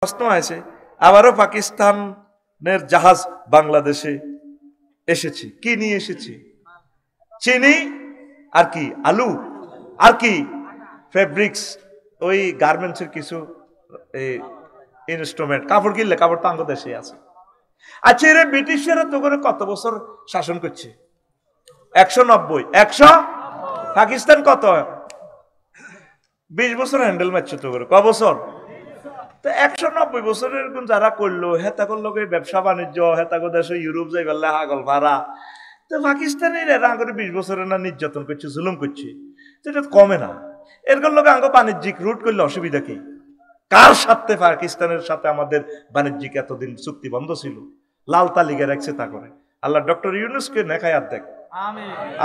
প্রশ্ন আছে আবারও পাকিস্তানের জাহাজ বাংলাদেশে এসেছে, কি নিয়ে এসেছে? চিনি আর কি, আলু আর কি, ফেব্রিক্স, ওই গার্মেন্টসের কিছু ইনস্ট্রুমেন্ট, কাপড় কিনলে কাপড় তো আমাদের দেশে আছে। আচ্ছা, এরা ব্রিটিশরা তো করে কত বছর শাসন করছে? 190। 100 পাকিস্তান কত 20 বছর হ্যান্ডেল মারছে তো করে, ক বছর? তো 190 বছরের যারা করলো, হেতাকর লোক ব্যবসা বাণিজ্য, হেতাকর দেশে ইউরোপ যাই বললে হাগল ভাড়া। তো পাকিস্তানের এরা করে 20 বছরের না নির্যাতন করছে, জুলুম করছে, এটা কমে না। এরকম লোক আঙ্গ বাণিজ্যিক রুট করলে অসুবিধা কি? কার সাথে পাকিস্তানের সাথে আমাদের বাণিজ্যিক এতদিন চুক্তি বন্ধ ছিল, লাল তালিকা রাখছে তা করে। আল্লাহ ডক্টর ইউনূসকে নেখায়াত দেখ,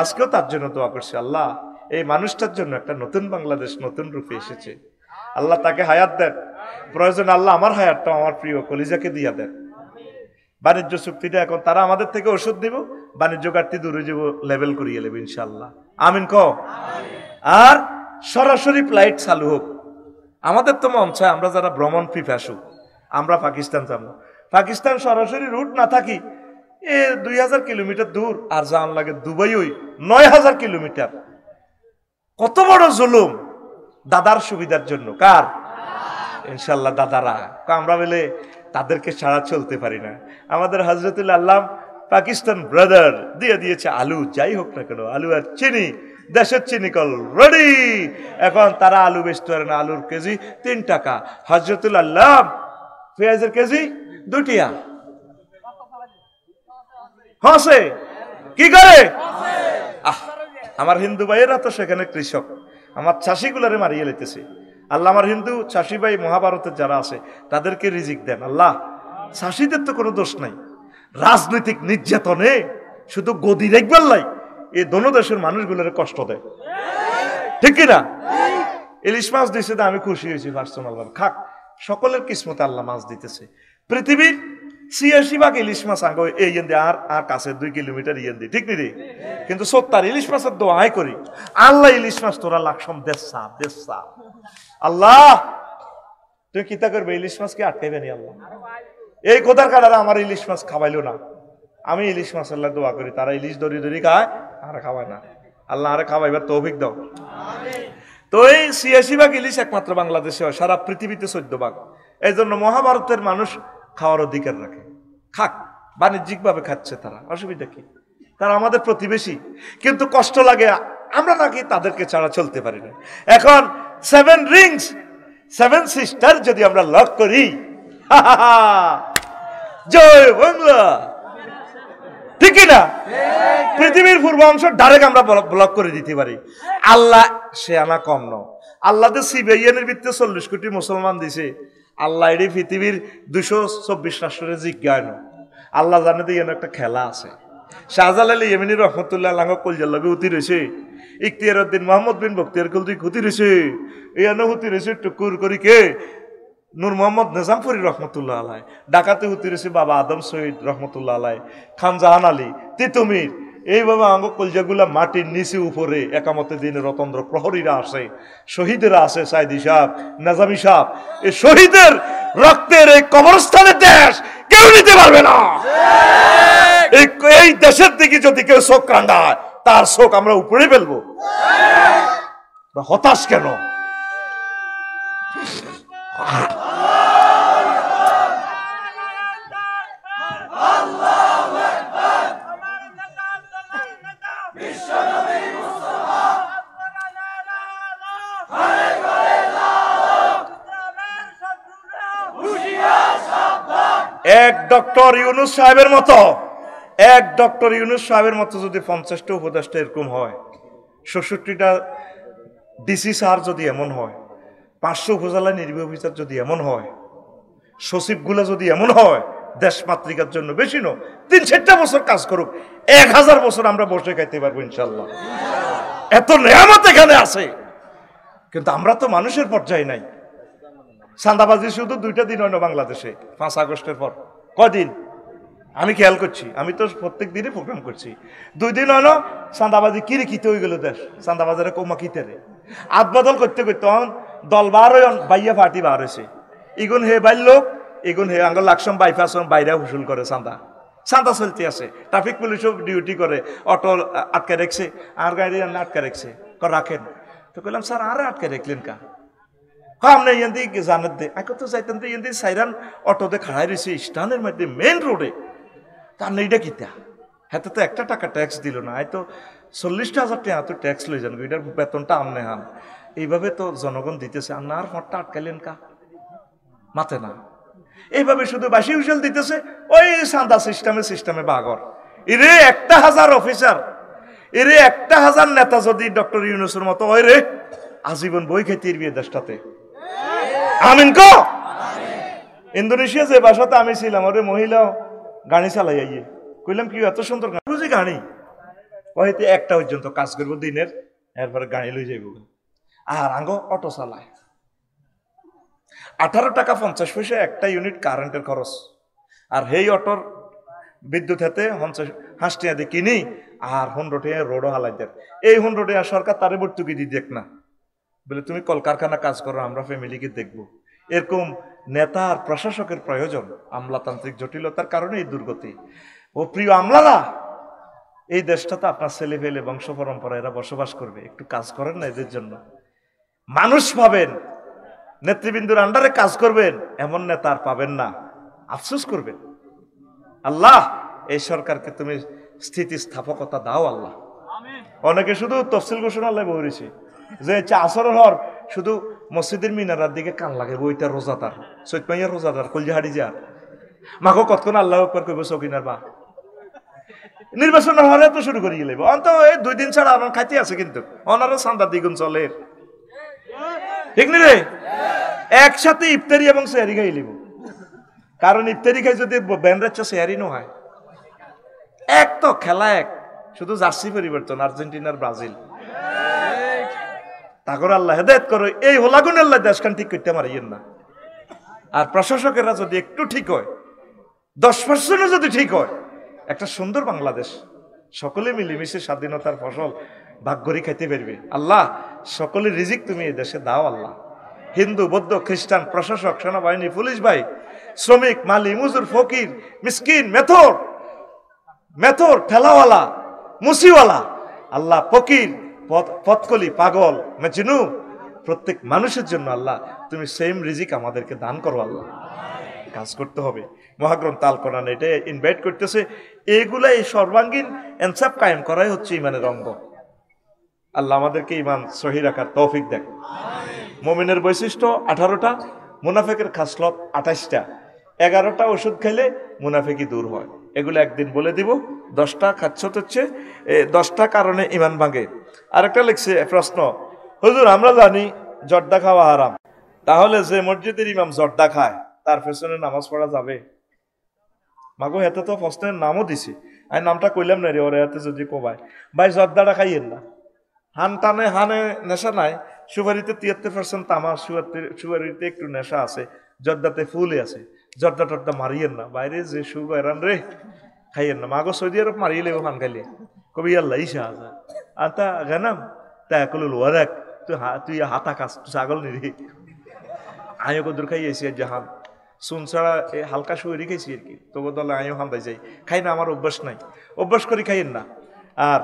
আজকেও তার জন্য দোয়া করছে, আল্লাহ এই মানুষটার জন্য একটা নতুন বাংলাদেশ নতুন রূপে এসেছে, আল্লাহ তাকে হায়াত দেন। প্রয়োজন আল্লাহ আমার হায়াতটা আমার প্রিয় কলিজাকে দিয়া দেন। বাণিজ্য চুক্তিটা এখন তারা আমাদের থেকে ওষুধ দিব, বাণিজ্য ঘাটতি দূরে যাব, লেভেল করিয়ে নেবে ইনশাল্লাহ, আমিন ক। আর সরাসরি ফ্লাইট চালু হোক। আমাদের তো মন চায় আমরা যারা ভ্রমণ পিপাসু আমরা পাকিস্তান যাবো, পাকিস্তান সরাসরি রুট না থাকি, 2000 কিলোমিটার দূর, আর যান লাগে দুবাই ওই 9000 কিলোমিটার। কত বড় জুলুম দাদার সুবিধার জন্য। কার? ইনশাল্লাহ দাদারা। আমরা বলে তাদেরকে ছাড়া চলতে পারি না। আমাদের হযরতুল আল্লাহ পাকিস্তান ব্রাদার দিয়ে দিয়েছে আলু, যাই হোক না কেন, আলু আর চিনি, দেশের চিনি কল রেডি। এখন তারা আলু বেচতে পারে না, আলুর কেজি 3 টাকা। হযরতুল আল্লাহ পেঁয়াজের কেজি 2 টিয়া। হসে কি করে? আমার হিন্দু ভাইয়েরা তো সেখানে কৃষক, আমার চাষিগুলারে মারিয়ে লেতেছে। আল্লাহ আমার হিন্দু চাষি ভাই মহাভারতের যারা আছে তাদেরকে রিজিক দেন আল্লাহ। চাষিদের তো কোনো দোষ নাই, রাজনৈতিক নির্যাতনে শুধু গদি রেখবার লাই এই দোনো দেশের মানুষগুলোর কষ্ট দেয়, ঠিক কিনা? ইলিশ মাছ দিয়েছে, আমি খুশি হয়েছি পার্সোনাল ভাবে। খাক, সকলের কিসমতে আল্লাহ মাছ দিতেছে। পৃথিবীর 86 ইলিশ মাছ আগে এই ইয়েন্দি আর কাছে 2 কিলোমিটার ইয়েন্দি, ঠিক নি রে? কিন্তু 70 ইলিশ মাছের দোয়াই করি, আল্লাহ ইলিশ মাছ তোরা লাকসম দেশা দেশা। আল্লাহ তুই কিতা করবে, ইলিশ মাছকে আটকাইবে নি আল্লাহ? এই কোথার কাটারা আমার ইলিশ মাছ খাওয়াইলো না। আমি ইলিশ মাছ আল্লাহ দোয়া করি, তারা ইলিশ ধরি ধরি খায়, আর খাওয়ায় না। আল্লাহ আরে খাওয়াইবার তৌফিক দাও। তো এই 86 ইলিশ একমাত্র বাংলাদেশে হয়, সারা পৃথিবীতে 14 এই জন্য মহাভারতের মানুষ খাওয়ার অধিকার রাখে। খাক, বাণিজ্যিক ভাবে খাচ্ছে তারা, অসুবিধা কি? তারা আমাদের প্রতিবেশী, কিন্তু কষ্ট লাগে আমরা নাকি তাদেরকে ছাড়া চলতে পারি না। এখন 7 রিংস 7 সিস্টার যদি আমরা লক করি, জয় বাংলা, ঠিক না? পৃথিবীর পূর্বাংশ ডাইরেক্ট আমরা ব্লক করে দিতে পারি। আল্লাহ সে আনা কম ন, আল্লাহ সিবিআইএর ভিত্তিতে 40 কোটি মুসলমান দিছে। আল্লাহ এটি পৃথিবীর 224 রাষ্ট্রের জিজ্ঞান। আল্লাহ জানে দিয়ে একটা খেলা আছে। শাহজালাল ইয়েমেনি রহমতুল্লাহ আল্লাহ কলজার লগে উতি রয়েছে, ইখতিয়ার উদ্দিন মোহাম্মদ বিন বখতিয়ার কলজি হুতি রয়েছে, ইয়ানো হুতি রয়েছে টুকুর করি কে নূর মোহাম্মদ নিজামপুরি রহমতুল্লাহ আলাই, ডাকাতে হুতি রয়েছে বাবা আদম শহীদ রহমতুল্লাহ আলাই, খান জাহান আলী, তিতুমির। এইভাবে আঙ্গ কলজাগুলা মাটির নিচে উপরে একামতে দিনে রতন্দ্র প্রহরীরা আসে, শহীদেরা আসে, সাইদি সাহেব, নাজামি সাহেব। এই শহীদের রক্তের এই কবরস্থানের দেশ কেউ নিতে পারবে না। এই দেশের দিকে যদি কেউ চোখ কান্ডায়, তার চোখ আমরা উপরে ফেলবো। হতাশ কেন? এক ডক্টর ইউনূস সাহেবের মতো, এক ডক্টর ইউনূস সাহেবের মতো যদি 50টা উপদেষ্টা এরকম হয়, 66টা ডিসি স্যার যদি এমন হয়, 500 উপজেলা নির্বাহী অফিসার যদি এমন হয়, সচিবগুলা যদি এমন হয়, দেশ মাতৃকার জন্য বেশি নয় 3-4টা বছর কাজ করুক, 1000 বছর আমরা বসে খাইতে পারবো ইনশাল্লাহ। এত নেয়ামত এখানে আছে, কিন্তু আমরা তো মানুষের পর্যায়ে নাই। চাঁদাবাজি শুধু 2টা দিন হয় না বাংলাদেশে, 5 আগস্টের পর কদিন আমি খেয়াল করছি, আমি তো প্রত্যেক দিনই প্রোগ্রাম করছি। 2 দিন হয় না চাঁদাবাজি কিরে কিতে হয়ে গেল দেশ, চাঁদাবাজারে কমা কিতে রে আদ বদল করতে করতে দল বার হয়ে বাইয়া পার্টি বার হয়েছে। ইগুন হে বাইর লোক, ইগুন হে আঙ্গল লাকসম বাইপাস বাইরে হুসুল করে চাঁদা চাঁদা চলতে আছে। ট্রাফিক পুলিশও ডিউটি করে, অটো আটকে রেখছে, আর গাড়ি আটকে রেখছে, রাখেন। তো কইলাম স্যার আরে আটকে রেখলেন কা? আপনি ইয়ান্দি জানাত দে আগে তো যাইতেন তো ইয়ান্দি সাইরান অটোতে খাড়াই রয়েছে স্টানের মধ্যে মেন রোডে। তার এইটা কিতা হ্যাঁ তো একটা টাকা ট্যাক্স দিল না, হয়তো 40,000 টাকা তো ট্যাক্স লই যান, এটার বেতনটা আমনে হান। এইভাবে তো জনগণ দিতেছে, আপনার হটটা আটকাইলেন কা? মাতে না। এইভাবে শুধু বাসি হুইসেল দিতেছে, ওই সান্দা সিস্টেমে বাগর। এরে 1,000 অফিসার, এরে 1,000 নেতা যদি ডক্টর ইউনূসের মতো ওই রে আজীবন বই খেতে বিয়ে দেশটাতে। আমিন ক। ইন্দোনেশিয়া যে বাসাতে আমি ছিলাম, ওরে মহিলা গাড়ি চালাই আইয়ে কইলাম কি এত সুন্দর গাড়ি, বুঝি গাড়ি হয়তো 1টা পর্যন্ত কাজ করবো দিনের, এরপরে গাড়ি লই যাইব। আর আঙ্গ অটো চালায় 18 টাকা 50 পয়সা একটা ইউনিট কারেন্টের খরচ। আর হেই অটোর বিদ্যুৎ হাতে 50 টাকা দিয়ে কিনি, আর 100 টাকা রোডও হালাই দেয়। এই 100 টাকা সরকার তারে ভর্তুকি দিয়ে দেখ না, বলে তুমি কলকারখানা কাজ করো, আমরা ফ্যামিলিকে দেখবো। এরকম নেতা আর প্রশাসকের প্রয়োজন। আমলাতান্ত্রিক জটিলতার কারণে এই দুর্গতি। ও প্রিয় আমলারা, এই দেশটাতে আপনার ছেলে পেলে বংশ পরম্পরা এরা বসবাস করবে, একটু কাজ করেন না এদের জন্য। মানুষ পাবেন, নেতৃবৃন্দুর আন্ডারে কাজ করবেন, এমন নেতা আর পাবেন না, আফসোস করবেন। আল্লাহ এই সরকারকে তুমি স্থিতিস্থাপকতা দাও আল্লাহ। অনেকে শুধু তফসিল ঘোষণা লাই বলেছে যে আসরের হর শুধু মসজিদের মিনারার দিকে কান লাগে, বইটা রোজাদার সৈতমাইয়া রোজাদার কলজা হাড়ি যা মাকে কতক্ষণ আল্লাহ আকবার কইব সকিনার বা নির্বাচন হলে তো শুরু করিয়ে লাগবে। অন্ত এই 2 দিন ছাড়া আমার খাইতে আছে, কিন্তু অনারও সান্দার দ্বিগুণ চলে, ঠিক নি রে? একসাথে ইফতারি এবং সেহারি খাই লিব, কারণ ইফতারি খাই যদি ব্যান্ডের চেয়ে সেহারি ন হয়। এক তো খেলা এক, শুধু জার্সি পরিবর্তন, আর্জেন্টিনার ব্রাজিল। তারপর আল্লাহ হেদায়েত করো, এই হোলাগুন আল্লাহ দেশখান ঠিক করতে পারিয়েন না। আর প্রশাসকেরা যদি একটু ঠিক হয়, 10% যদি ঠিক হয়, একটা সুন্দর বাংলাদেশ, সকলে মিলেমিশে স্বাধীনতার ফসল ভাগ করে খাইতে পারবে। আল্লাহ সকলের রিজিক তুমি এই দেশে দাও আল্লাহ। হিন্দু, বৌদ্ধ, খ্রিস্টান, প্রশাসক, সেনাবাহিনী, পুলিশ ভাই, শ্রমিক, মালি, মজুর, ফকির, মিসকিন, মেথর, ঠেলাওয়ালা, মুসিওয়ালা, আল্লাহ ফকির, পথকলি, পাগল, মেজনু, প্রত্যেক মানুষের জন্য আল্লাহ তুমি সেম রিজিক আমাদেরকে দান করো আল্লাহ। কাজ করতে হবে। মহাগ্রন্থ আল কোরআন এটা ইনভাইট করতেছে, এইগুলা এই সর্বাঙ্গীন ইনসাফ কায়েম করাই হচ্ছে ইমানের অঙ্গ। আল্লাহ আমাদেরকে ইমান সহি রাখার তৌফিক দেন। মুমিনের বৈশিষ্ট্য 18টা, মুনাফিকের খাসলত 28টা। 11টা ওষুধ খেলে মুনাফিকি দূর হয়, এগুলো একদিন বলে দিব। 10টা খাচ্ছত হচ্ছে 10টা কারণে ইমান ভাঙে। আরেকটা লিখছে প্রশ্ন, হুজুর আমরা জানি জর্দা খাওয়া হারাম, তাহলে যে মসজিদের ইমাম জর্দা খায় তার পেছনে নামাজ পড়া যাবে? মাগো এতে তো প্রশ্নের নামও দিছি, আমি নামটা কইলাম না রে, ওরে এতে যদি কোবায় ভাই জর্দাটা খাইয়েন না। হানে নেশা নাই, সুপারিতে 73% তামা, সুপারিতে একটু নেশা আছে, জর্দাতে ফুলে আছে, জর্দা টর্দা মারিয়েন না, বাইরে যে সুবাইরান রে খাইয়েন না। মাগো সৌদি আরব মারিয়ে লেবো ফান খাইলে কবি আল্লাহ ইসা আতা গানাম তা কলুল ওয়ারাক তুই হাতা কাজ ছাগল নিরি আয়ো কদুর খাইয়েছি জাহান শুন ছাড়া এই হালকা শুয়েরই খাইছি আর কি, তবু দলে আয়ো হান্দাই যাই, খাই না, আমার অভ্যাস নাই, অভ্যাস করে খাইয়েন না। আর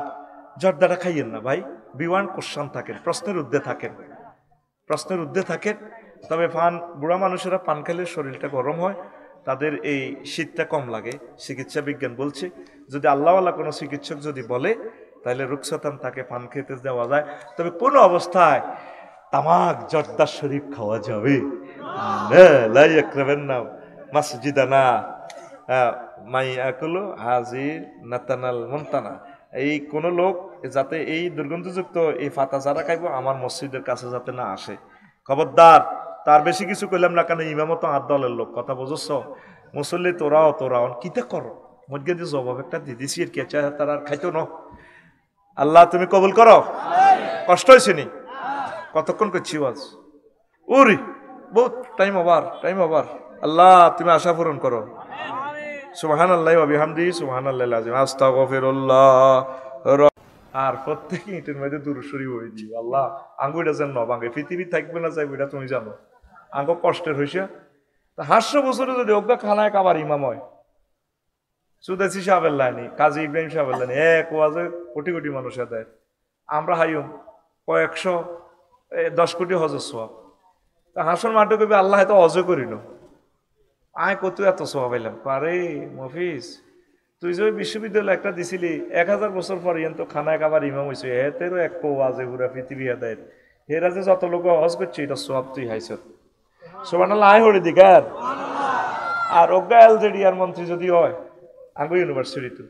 জর্দাটা খাইয়েন না ভাই, বিওয়ান কোশ্চান থাকেন, প্রশ্নের ঊর্ধ্বে থাকেন। তবে বুড়া মানুষেরা পান খেলে শরীরটা গরম হয়, তাদের এই শীতটা কম লাগে, চিকিৎসা বিজ্ঞান বলছে। যদি আল্লাহওয়ালা কোনো চিকিৎসক যদি বলে তাহলে রুকসাতান তাকে পান খেতে দেওয়া যায়। তবে কোনো অবস্থায় তামাক জর্দা শরীফ খাওয়া যাবে না। মাসজিদানা মাই আকুলো হাজির নাতানাল মন্তানা, এই কোন লোক যাতে এই দুর্গন্ধযুক্ত এই ফাতা যারা খাইব আমার মসজিদের কাছে যাতে না আসে, খবরদার। তার বেশি কিছু কইলাম না, কেন ইমামত আর দলের লোক, কথা বুঝছ? মুসল্লি তোরাও কিতা করো, মধ্যে দিয়ে জবাব একটা দিয়ে দিছি আর কি, তারা আর খাইতো ন। আল্লাহ তুমি কবুল করো। কষ্ট হয়েছে নি? কতক্ষণ করছি আজ? উরি বহুত টাইম ওভার। আল্লাহ তুমি আশা পূরণ করো। সুবহানাল্লাহি ওয়া বিহামদিহি সুবহানাল্লাহিল আযীম আস্তাগফিরুল্লাহ। আর প্রত্যেক ইটের মধ্যে দূর শরীফ হয়ে দিও আল্লাহ, আঙ্গুইটা যেন ন ভাঙে, পৃথিবী থাকবে না যাইবে এটা তুমি জানো। আঙ্গ কষ্টের হইছে 500 বছরে যদি অজ্ঞা খানায় কাবার ইমাম হয়, সুদেশি সাহেবের লাইনি, কাজী ইব্রাহিম সাহেবের লাইনি, এক ওয়াজে কোটি কোটি মানুষের দেয়। আমরা হাইম কয়েকশো 10 কোটি হজর সোয়াব। তা হাসন মাঠে কবি আল্লাহ এত অজ করিল, আয় কত এত সোয়াব এলাম পারে মফিস। তুই যে বিশ্ববিদ্যালয় একটা দিছিলি 1000 বছর পর তো খানায় কাবার ইমাম হয়েছে, হেতেরও এক ওয়াজে পুরা পৃথিবী দেয়, হেরা যে যত লোক হজ করছে এটা সোয়াব তুই হাইছ। সুবহানাল্লাহ আয় হরে দিকার। আর অজ্ঞা এলজেডি আর মন্ত্রী যদি হয় আঙ্গু ইউনিভার্সিটি,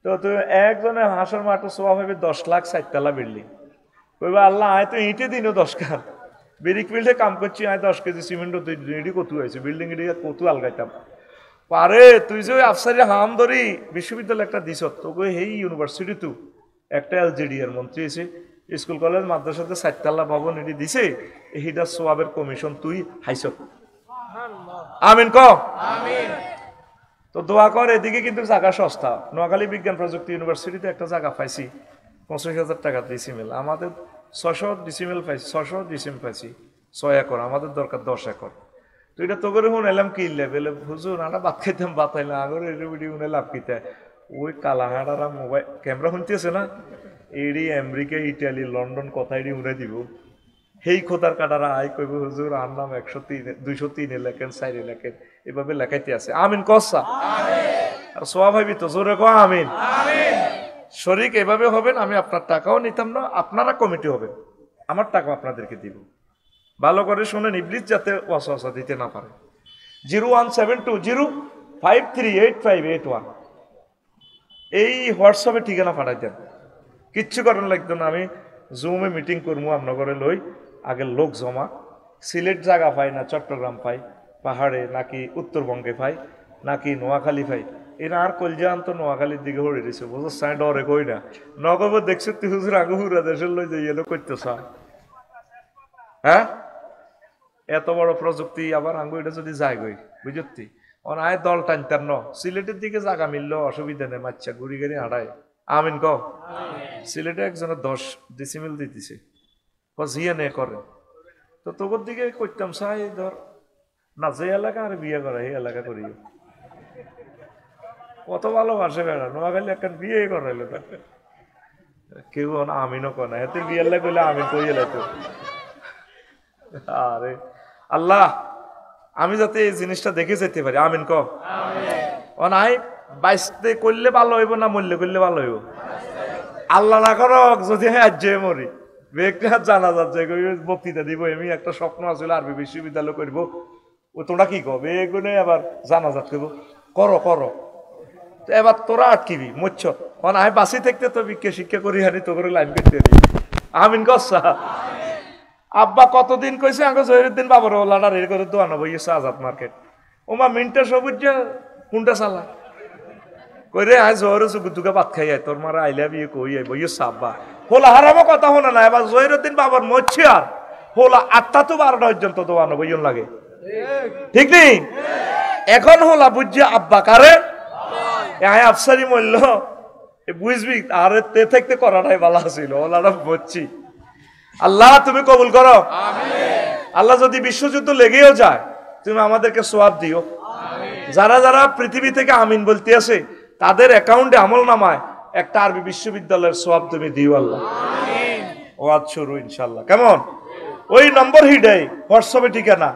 তো তুই একজনে হাসর মাঠে সোয়াব হবে 10 লাখ 60 তলা বিল্ডিং। কইবা আল্লাহ আয় তো ইটে দিনও 10 কান বেরিক ফিল্ডে কাম করছি, আয় 10 কেজি সিমেন্টও তুই এটি কত হয়েছে বিল্ডিং এটি কত আলগাইতাম পারে। তুই যে আফসারি হাম ধরি বিশ্ববিদ্যালয় একটা দিস, তোকে এই ইউনিভার্সিটি তু একটা এলজেডি এর মন্ত্রী এসে স্কুল কলেজ মাদ্রাসাতে 60 তলা ভবন এটি দিছে, এইটা সোয়াবের কমিশন তুই হাইছ। আমিন ক আমিন। তো দোয়া কর, এদিকে কিন্তু জায়গা সস্তা। নোয়াখালী বিজ্ঞান প্রযুক্তি ইউনিভার্সিটিতে একটা জায়গা পাইছি 25,000 টাকা ডিসিমেল, আমাদের 600 ডিসিমেল পাইছি, 600 ডিসিম পাইছি 6 একর, আমাদের দরকার 10 একর। তো এটা তো করে শুনাইলাম কি লেভেলে হুজুর আমরা ভাত খাইতাম, ভাত খাইলাম আগরে এটি শুনে লাভ কিতা ওই কালাহাড়ারা মোবাইল ক্যামেরা শুনতেছে না, এডি আমেরিকা ইটালি লন্ডন কথা এডি উড়ে দিব, সেই খোদার কাটারা আই কইব হুজুর আর নাম 103 203 লেখেন 4 লেখেন এভাবে লেখাইতে আছে। আমিন কসা আর সোয়া ভাবি তো জোরে কো আমিন। শরীক এভাবে হবেন, আমি আপনার টাকাও নিতাম না, আপনারা কমিটি হবেন, আমার টাকা আপনাদেরকে দিব। ভালো করে শুনেন, ইবলিস যাতে ওয়াসওয়াসা দিতে না পারে। 01720538581 এই হোয়াটসঅ্যাপে ঠিকানা পাঠাই দেন, কিচ্ছু করার লাগতো না। আমি জুমে মিটিং করবো আপনার লই, আগের লোক জমা, সিলেট জায়গা পাই না চট্টগ্রাম পাই, পাহাড়ে নাকি উত্তরবঙ্গে পাই নাকি নোয়াখালী পাই, এরা আর কলজান তো নোয়াখালীর দিকে হড়ে দিছে, বুঝো সাই ডরে কই না নগব দেখছো তুই হুজুর আগে হুরা দেশের লই যাই এলো করতেছ। হ্যাঁ এত বড় প্রযুক্তি আবার আঙ্গু এটা যদি যায় গই বুঝতি অনায় দল টানতার ন সিলেটের দিকে জায়গা মিললো অসুবিধা নেই, মাচ্চা ঘুরি গাড়ি হাঁটায়। আমিন ক সিলেটে একজনের 10 ডিসিমিল দিতেছে জিয়া নে করে, তো তোর দিকে করতাম চাই ধর না যে এলাকা আর বিয়ে করা এই এলাকা করিও, কত ভালোবাসে বেড়া নোয়াখালী একটা বিয়ে করাইলো কেউ আমিনও কনা এতে বিয়ের লাগে কইলে আমিন কই এলে তো। আরে আল্লাহ আমি যাতে এই জিনিসটা দেখে যেতে পারি। আমিন ক নাই বাইশতে করলে ভালো হইব না মরলে করলে ভালো হইব, আল্লাহ না করক যদি আজ মরি জানা যাচ্ছে বক্তৃতা দিব, আমি একটা স্বপ্ন আছিল আরবি বিশ্ববিদ্যালয় করবো, ও তোমরা কি কবে এগুলো আবার জানা যাত করবো, করো করো তো এবার তোরা আটকিবি মরছ আমি বাসি থাকতে তো বিজ্ঞ শিক্ষা করি হানি তো করে লাইন করতে দিই। আমিন কসা আব্বা কতদিন কইছে আগে জহিরুদ্দিন বাবার ওলাটা রেল করে তো আনবো ইয়েছে আজাদ মার্কেট, ওমা মিনটা সবুজ কোনটা চালা কইরে আজ জহরে দুগা ভাত খাই আয় তোর মারা আইলা বিয়ে কই আইব ইয়েছে আব্বা হোলা হারামো কথা শোনা না, এবার জহিরুদ্দিন বাবার মরছে আর হোলা 8টা তো 12টা পর্যন্ত তো আনবো ইয়ন লাগে ঠিক নেই। এখন হোলা বুঝছে আব্বা কারে আফসারি মরল বুঝবি আরে তে থাকতে করাটাই ভালো ছিল, ওলাটা বলছি। আল্লাহ তুমি কবুল করো, আল্লাহ যদি বিশ্বযুদ্ধ লেগেও যায় তুমি আমাদেরকে সোয়াব দিও, যারা যারা পৃথিবী থেকে আমিন বলতে আছে তাদের অ্যাকাউন্টে আমল নামায় একটা আরবি বিশ্ববিদ্যালয়ের সোয়াব তুমি দিও আল্লাহ। ওয়াজ শুরু ইনশাল্লাহ কেমন, ওই নম্বর হিডাই হোয়াটসঅ্যাপে ঠিকানা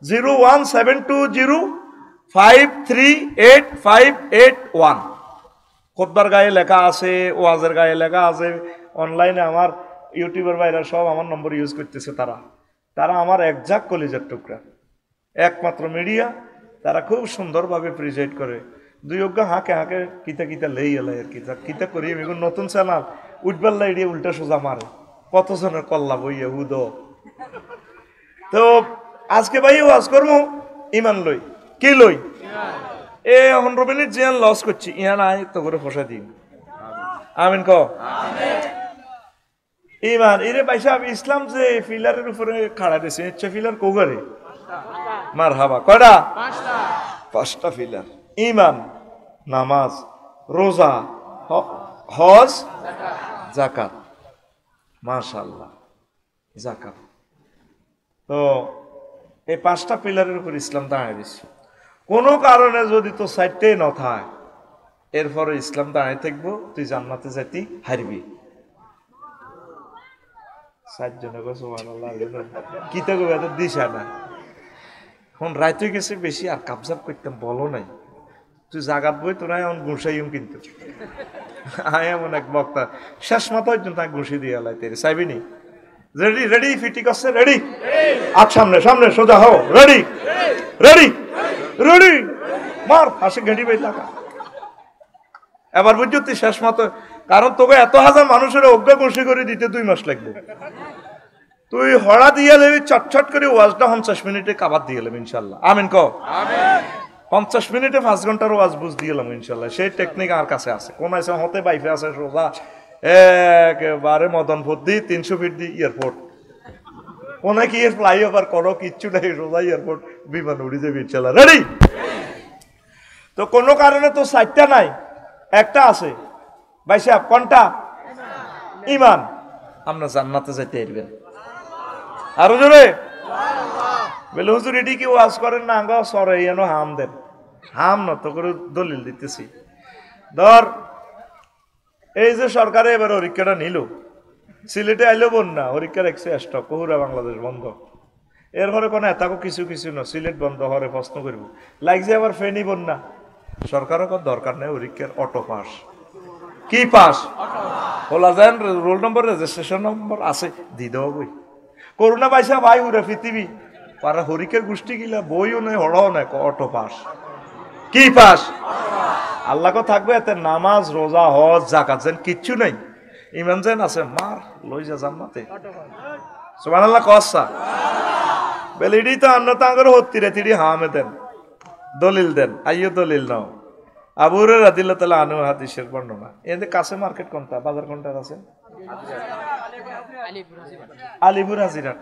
01720538581 খুতবার গায়ে লেখা আছে, ওয়াজের গায়ে লেখা আছে, অনলাইনে আমার ইউটিউবের বাইরে সব আমার নম্বর ইউজ করতেছে, তারা আমার একজাক কলিজার টুকরা, একমাত্র মিডিয়া, তারা খুব সুন্দরভাবে প্রেজেন্ট করে। দুই অজ্ঞা হাঁকে হাঁকে কিতা কিতা লেই এলাই আর কিতা কিতা করি এগুলো নতুন চ্যানেল উঠবাল্লা এড়িয়ে উল্টা সোজা মারে কতজনের কল্লা বইয়া হুদ। তো আজকে ভাই ওয়াজ করবো ইমান লই কি লই এ 15 মিনিট জিয়ান লস করছি ইহান আয় তো করে ফসা দিন। আমিন ক ইমান এরে পয়সা ইসলাম যে ফিলারের উপরে খাড়া দিয়েছে ইচ্ছা ফিলার কোগারে মার হাবা কয়টা 5টা ফিলার, ইমান নামাজ রোজা হজ যাকাত, মাশাআল্লাহ যাকাত। তো এই 5টা পিলারের উপর ইসলাম দাঁড়িয়ে দিছে। কোনো কারণে যদি তো সাইডটাই না থাকে, এরপরে ইসলাম দাঁড়িয়ে থাকবো, তুই জান্নাতে যাইতি হারবি। 7 জনে কি তো এত দিশা না। এখন রাইতে গেছে বেশি আর কাবজাব করতাম বলো নাই, তুই জাগাত বই তোরা এমন ঘুষাইম কিন্তু আয় এমন এক বক্তা শেষ মাথায় তাকে ঘুষি দিয়ে লাই তেরে চাইবিনি। রেডি রেডি ফিটি করছে রেডি, আজ সামনে সামনে সোজা হও, রেডি রেডি রেডি, মার হাসি ঘেঁটি বেশ লাগা। এবার বুঝছো তুই শেষ মাথায়, কারণ তোকে এত হাজার মানুষের অজ্ঞা ঘুষি করে দিতে 2 মাস লাগবে। তুই হড়া দিয়ে লেবি চটচট করে ওয়াজটা 50 মিনিটে কাবার দিয়ে এলাম ইনশাল্লাহ। আমিন কও। 50 মিনিটে 5 ঘন্টার ওয়াজ বুঝ দিয়ে এলাম ইনশাল্লাহ। সেই টেকনিক আর কাছে আছে, কোন আছে হতে বাইফে আছে সোজা একেবারে মদনপুর দি 300 ফিট দি এয়ারপোর্ট, কোন কি ফ্লাইওভার করো কিচ্ছু নাই, সোজা এয়ারপোর্ট, বিমান উড়ে যাবে ইনশাল্লাহ। রেডি? তো কোনো কারণে তো 4টা নাই, একটা আছে। ভাই সাহেব কোনটা? ইমান। আমরা জান্নাতে যাইতে পারবেন। আরো জোরে বলে হুজুর এটি কি ওয়াজ করেন না? আঙ্গা সরে এনো হাম দেন। হাম না তো করে দলিল দিতেছি। ধর এই যে সরকারে এবার পরীক্ষাটা নিল, সিলেটে আইলো বন্যা, পরীক্ষার স্টক কহুরা বাংলাদেশ বন্ধ। এরপরে কোনো এতাকো কিছু কিছু না, সিলেট বন্ধ হরে প্রশ্ন করব লাগছে আবার ফেনি বন্যা। সরকারও কোনো দরকার নেই, পরীক্ষার অটো পাস। কি পাস? বলা যায় রোল নম্বর রেজিস্ট্রেশন নম্বর আছে দি দেওয়া বই। করোনা পাইসা ভাই উড়ে পৃথিবী পারা হরিকের গোষ্ঠী গিলা বইও নেই, হড়াও নাই, অটো পাস। কি পাস? আল্লাহকে থাকবে এতে নামাজ রোজা হজ জাকাত যেন কিচ্ছু নেই, ইমান যেন আছে, মার লই যা জান্নাতে। সুবহানাল্লাহ কসা বেলিডি তো অন্য তাঙ্গর হত্তিরে তিড়ি হামে দেন, দলিল দেন, আইয়ো দলিল নাও। আবু হুরায়রা রাদিয়াল্লাহু তাআলা আনহু হাদিসের বর্ণনা। এদের কাছে মার্কেট কোনটা, বাজার কোনটা আছে? আলিপুর হাজিরাট।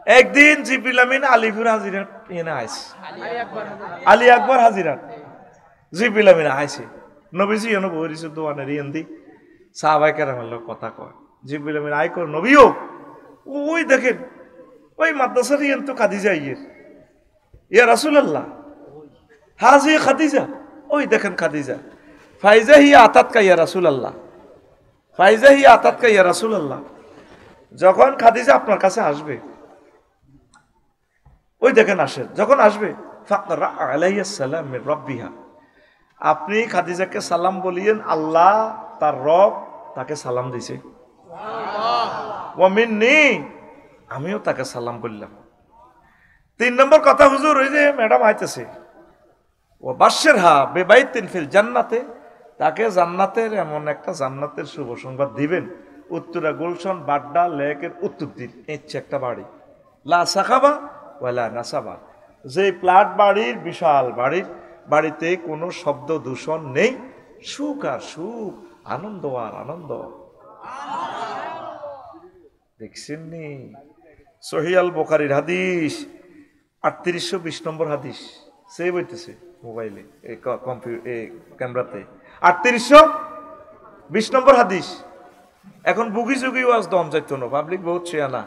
একদিন জিবরিল আমিন আলিপুর হাজিরাট এনে আইছে, আলী আকবর হাজিরাট জিবরিল আমিন আইছে। নবীজি এনে বইরিছে দোয়ানের ইয়েন্দি সাহাবায়ে কেরামের লোক কথা কয়। জিবরিল আমিন আই কর নবীও ওই দেখেন ওই মাদ্রাসার ইয়েন তো খাদিজা ইয়া রাসূলুল্লাহ হাজি খাদিজা, ওই দেখেন খাদিজা। ফাইজা হিয়া আতাতকা ইয়া রাসূলুল্লাহ, ফাইজা হিয়া আতাতকা ইয়া রাসূলুল্লাহ। যখন খাদিজা আপনার কাছে আসবে, ওই দেখেন আসে, যখন আসবে ফাকরা আলাইহিস সালাম মির রাব্বিহা, আপনি খাদিজাকে সালাম বলিয়েন, আল্লাহ তার রব তাকে সালাম দিয়েছে। ওয়া মিন্নি, আমিও তাকে সালাম করলাম। 3 নম্বর কথা হুজুর, ওই যে ম্যাডাম আইতেছে, ও বাশশিরহা বিবাইতিন ফিল জান্নাতে, তাকে জান্নাতের এমন একটা জান্নাতের শুভ সংবাদ দিবেন, উত্তরা গুলশন বাড্ডা লেকের উত্তর দিক ইচ্ছে একটা বাড়ি, লা সাখাবা ওয়ালা নাসাবা, যে প্লাট বাড়ির বিশাল বাড়ির, বাড়িতে কোনো শব্দ দূষণ নেই, সুখ আর সুখ, আনন্দ আর আনন্দ। দেখছেন নি? সহিহ আল বুখারীর হাদিস 3820 নম্বর হাদিস, সে বইতেছে মোবাইলে ক্যামেরাতে 3820 নম্বর হাদিস। এখন বুগি যুগি ওয়াজ দম যাইতো না, পাবলিক বহুত শেয়ানা।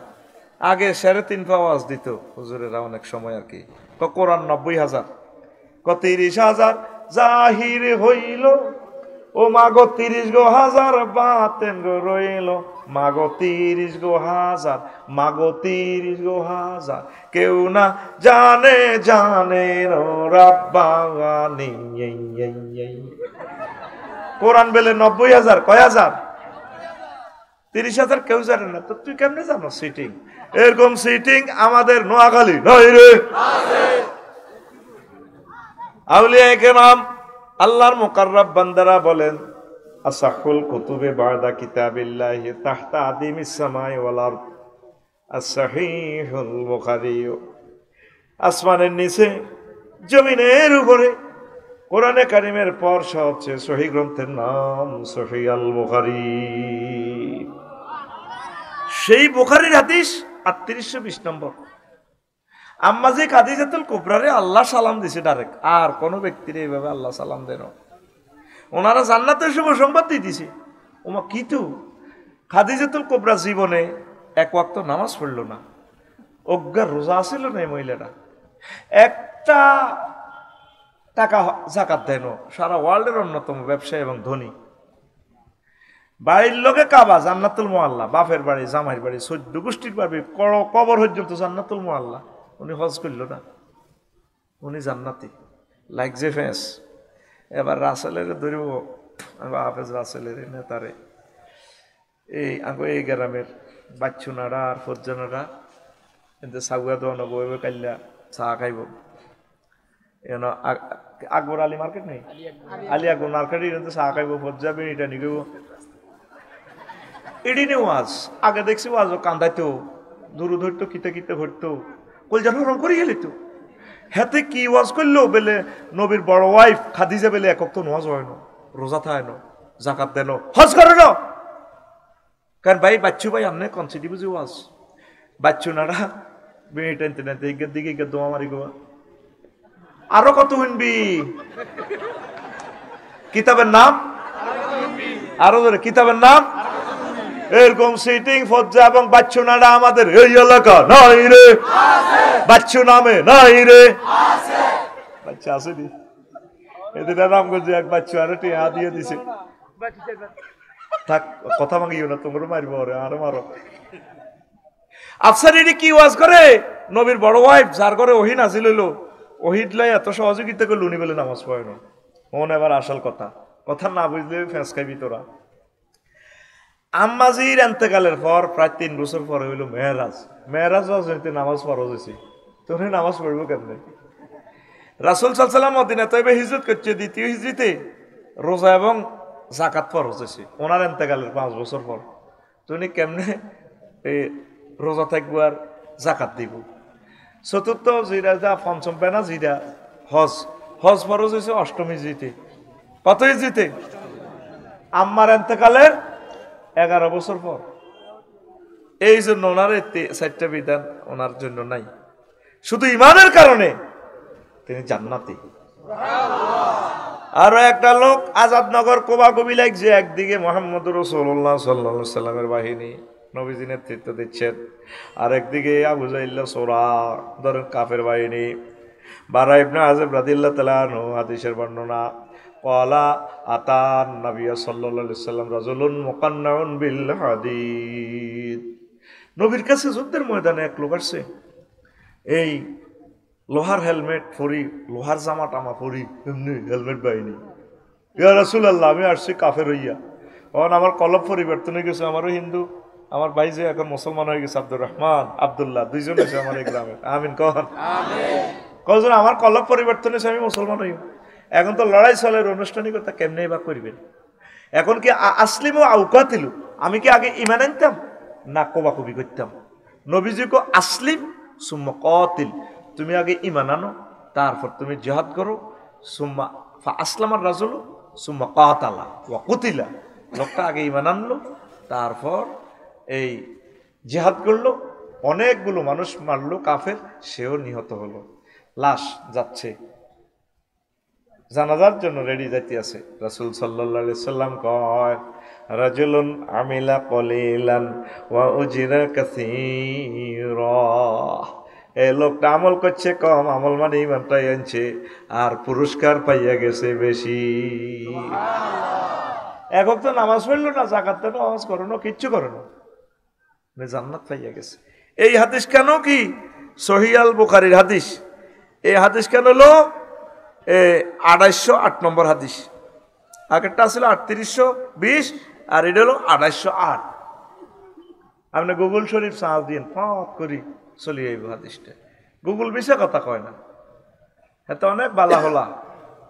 আগে 3.5 ওয়াজ দিত হুজুরেরা অনেক সময় আর কি। কোরআন 90,000, 30,000 জাহির হইল, ও মাগো 30 গো হাজার বাতেন গো রইল, মাগো 30 গো হাজার, মাগো 30 গো হাজার, কেউ না জানে জানে রাব্বানি। কোরআন বেলে 90,000, কয় হাজার? 30,000 কেউ জানে না, তো তুই কেমনে জানো? সিটিং এরকম সিটিং আমাদের নোয়াখালী নয় রে। আউলিয়া কেরাম আল্লাহর মুকাররাব বান্দারা বলেন, আসাহুল কুতুবে বাদা কিতাবিল্লাহি তাহতা আদিমিস সামাই ওয়াল আরদ as-সাহিহুল বুখারী। আসমানের নিচে জমিনের উপরে কোরআনে কারিমের পর সবচেয়ে সহিহ গ্রন্থের নাম সহিহ আল বুখারী। সেই বুখারীর হাদিস 3820 নম্বর। আম্মাজি খাদিজাতুল কুবরারে আল্লাহ সালাম দিছে ডাইরেক্ট, আর কোন ব্যক্তির এইভাবে আল্লাহ সালাম দেন। ওনারা জান্নাতের শুভ সংবাদ দিতেছে। ওমা কিন্তু খাদিজাতুল কুবরা জীবনে 1 ওয়াক্ত নামাজ পড়ল না, অজ্ঞার রোজা ছিল না এই মহিলাটা, একটা টাকা জাকাত দেন, সারা ওয়ার্ল্ডের অন্যতম ব্যবসায়ী এবং ধনী, বাড়ির লোকে কাবা জান্নাতুল মুআল্লা, বাপের বাড়ি জামাইয়ের বাড়ি 14 গোষ্ঠীর বাড়ি কবর পর্যন্ত জান্নাতুল মুআল্লা। উনি হজ করল না, উনি জান্নাতি লাইক যে ফেস। এবার রাসেলের ধরব, হাফেজ রাসেলের নেতারে এই আগে এই গ্রামের বাচ্চুনারা আর ফজ্জানারা এতে সাগুয়া দোয়ান বইবে কাল্লা চা খাইব। এন আকবর আলী মার্কেট নেই, আলী আকবর মার্কেটে চা খাইব, ফজ্জা বেড়িটা নিগব এডি নে ওয়াজ। আগে দেখছি ওয়াজ কান্দাইতো, দূর ধরতো, কিতে কিতে ভরতো, কলজা নরম করে গেলি তো। হেতে কি ওয়াজ করলো বেলে নবীর বড় ওয়াইফ খাদিজা বেলে একক তো নোয়াজ হয় না, রোজা থায় না, জাকাত দেন, হজ করে না। কারণ ভাই বাচ্চু ভাই আমনে কনসিডি বুঝি ওয়াজ বাচ্চু নারা বেড়ে টানতে টানতে এগের দিকে এগের দোয়া মারি গোয়া। আরো কত শুনবি কিতাবের নাম, আরো ধরে কিতাবের নাম। এরকম সিটিং ফজ্জা এবং বাচ্চু নাড়া আমাদের এই এলাকা নাই রে, বাচ্চু নামে নাই রে, বাচ্চা আছে নি এদের রামগঞ্জে এক বাচ্চু আরো টিয়া দিয়ে দিছে। থাক কথা ভাঙিও না, তোমরা মারবো রে, আরো মারো। আফসার এটি কি ওয়াজ করে, নবীর বড় ওয়াইফ যার ঘরে ওহি নাজিল হইলো, ওহিদ লাই এত সহযোগিতা করলো, উনি বলে নামাজ পড়ে না। মন এবার আসল কথা, কথা না বুঝলে ফেঁস খাইবি তোরা। আম্মাজির এন্তেকালের পর প্রায় 3 বছর পরে হইল মেহরাজ। মেহরাজ হইতে নামাজ ফরজ হয়েছে, তোরে নামাজ পড়বো কেমনে? রাসূল সাল্লাল্লাহু আলাইহি ওয়াসাল্লাম মদিনা তয়্যিবা হিজরত করছে, দ্বিতীয় হিজরিতে রোজা এবং জাকাত ফরজ হয়েছে ওনার এন্তেকালের 5 বছর পর। তুমি কেমনে এই রোজা থাকবো আর জাকাত দিব? চতুর্থ জিরা যা পঞ্চম পেনা জিরা হজ, হজ ফরজ হয়েছে 8ম হিজরিতে। কত হিজরিতে? আম্মার এন্তেকালের 11 বছর পর। এই জন্য ওনার 4টা বিধান ওনার জন্য নাই, শুধু ইমানের কারণে তিনি জান্নাতি। আরো একটা লোক আজাদনগর কোবাকবি লাগছে, একদিকে মুহাম্মদুর রাসূলুল্লাহ সাল্লাল্লাহু আলাইহি ওয়াসাল্লামের বাহিনী নবীজি নেতৃত্ব দিচ্ছেন, আর একদিকে আবু জাইল্লা সোরা ধরেন কাফের বাহিনী। বারা ইবনে আযিব রাদিয়াল্লাহু তাআলা আনহু হাদিসের বর্ণনা, ক্বালা আতান নবী সাল্লাল্লাহু আলাইহি ওয়াসাল্লাম রাজুলুন মুকান্নাউন বিল হাদিদ। নবীর কাছে যুদ্ধের ময়দানে এক লোক আসছে, এই লোহার হেলমেট পরি, লোহার জামা টামা পরি, এমনি হেলমেট বাহিনী। ইয়া রাসূলুল্লাহ, আমি আসছি কাফের হইয়া, তখন আমার কলব পরিবর্তন হয়ে গেছে, আমারও হিন্দু, আমার ভাই যে এখন মুসলমান হয়ে গেছে, আব্দুর রহমান আব্দুল্লাহ, দুইজন আছে আমার এই গ্রামে। আমিন কখন কজন আমার কলব পরিবর্তন হয়েছে, আমি মুসলমান হই। এখন তো লড়াই চলের আনুষ্ঠানিকতা, কেমনে বা করবেন? এখন কি আসলিম ও আউকাতিলু, আমি কি আগে ইমান আনতাম না কোবাকুবি করতাম? নবীজি কো আসলিম সুম্মা কাতিল, তুমি আগে ইমান আনো, তারপর তুমি জিহাদ করো। সুম্মা ফা আসলামার রাজুলু সুম্মা কাতালা ওয়া কুতিলা, লোকটা আগে ইমান আনলো, তারপর এই জিহাদ করলো, অনেকগুলো মানুষ মারলো কাফের, সেও নিহত হলো। লাশ যাচ্ছে জানাজার জন্য রেডি যাইতে আছে। রাসূল সাল্লাল্লাহু আলাইহি সাল্লাম কয়, রাজুলুন আমিলা কলিলান ওয়া উজিরা কাসীরা, এই লোকটা আমল করছে কম, আমল মানে ইমানটাই আনছে, আর পুরস্কার পাইয়া গেছে বেশি। একক তো নামাজ পড়লো না, জাকাত তো নামাজ করো না, কিচ্ছু করো না, জান্নাত পাইয়া গেছে। এই হাদিস কেন কি সহিহ আল বুখারীর হাদিস। এই হাদিস কেন হলো 2808 নম্বর হাদিস, আগেরটা ছিল 3820 আর এটা হলো 2808। আপনি গুগল শরীফ সার্চ দিন, ফট করি চলি এই হাদিসটা। গুগল মিশা কথা কয় না, এত অনেক বালা হলা।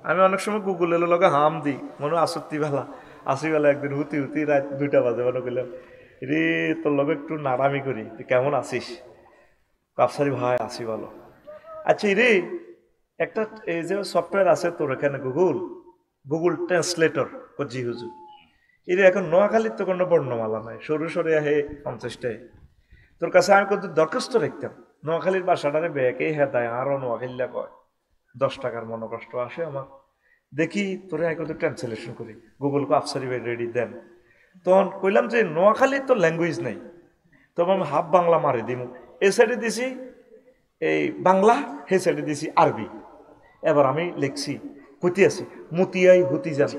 আমি অনেক সময় গুগলের লগে হাম দিই, মনে আসক্তি বেলা আসি বেলা, একদিন হুতি হুতি রাত 2টা বাজে মনে করলাম, রে তোর লগে একটু নাড়ামি করি, তুই কেমন আছিস? কাপসারি ভাই আসি ভালো। আচ্ছা রে, একটা এই যে সফটওয়্যার আছে তোর এখানে গুগল ট্রান্সলেটর, জি হুজুর, এর এখন নোয়াখালীর তো কোনো বর্ণমালা নাই, সরু সরে আহে 50টায়। তোর কাছে আমি কত দরখাস্ত রাখতাম, নোয়াখালীর বাসাটারে ব্যাকে হেদায় আরো নোয়াখালীরা কয় 10 টাকার মনে কষ্ট আসে আমার, দেখি তোরে আমি কত ট্রান্সলেশন করি। গুগল কো আফসারি ভাই রেডি দেন। তখন কইলাম যে নোয়াখালীর তো ল্যাঙ্গুয়েজ নাই, তবে আমি হাফ বাংলা মারি দিম, এ সাইডে দিছি এই বাংলা, হে সাইডে দিছি আরবি। এবার আমি লিখছি হতি আছি মতিয়াই হতি যান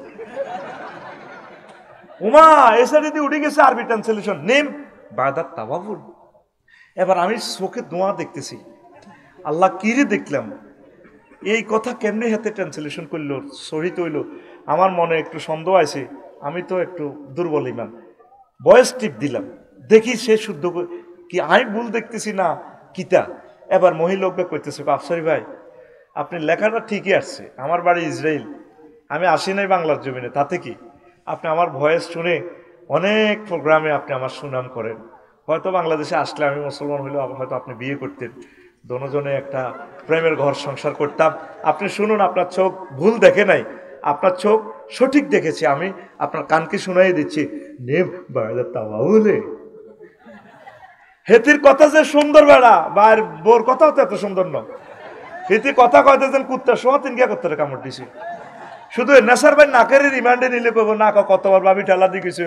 উমা, এ সাইডে দিয়ে উঠে গেছে আরবি ট্রান্সলেশন নেম বায়দাত তাওয়াবুল। এবার আমি চোখে দোয়া দেখতেছি, আল্লাহ কিরে দেখলাম, এই কথা কেমনি হাতে ট্রান্সলেশন করলো, শহীদ হইল। আমার মনে একটু সন্দেহ আছে, আমি তো একটু দুর্বল ইমান, ভয়েস টিপ দিলাম, দেখি সে শুদ্ধ কি আমি ভুল দেখতেছি না কিতা। এবার মহিলোকটা করতেছে, আফসারি ভাই আপনি লেখাটা ঠিকই আসছে, আমার বাড়ি ইসরায়েল, আমি আসি নাই বাংলার জমিনে, তাতে কি আপনি আমার ভয়েস শুনে অনেক প্রোগ্রামে আপনি আমার সুনাম করেন, হয়তো বাংলাদেশে আসলে আমি মুসলমান হইলেও হয়তো আপনি বিয়ে করতেন, দোনোজনে একটা প্রেমের ঘর সংসার করতাম। আপনি শুনুন, আপনার চোখ ভুল দেখে নাই, আপনার চোখ সঠিক দেখেছে, আমি আপনার কানকে শুনাই দিচ্ছি। নেম বায়দাত তাওয়াবুলে, হেতির কথা যে সুন্দর বেড়া, বা বোর কথাও তো এত সুন্দর নয়। হেতি কথা কয়তে যেন কুত্তা সোয়া তিন গিয়া করতে কামড় দিছে, শুধু নেশার ভাই নাকের রিমান্ডে নিলে কব না কতবার ভাবি ঠেলা দিয়েছে।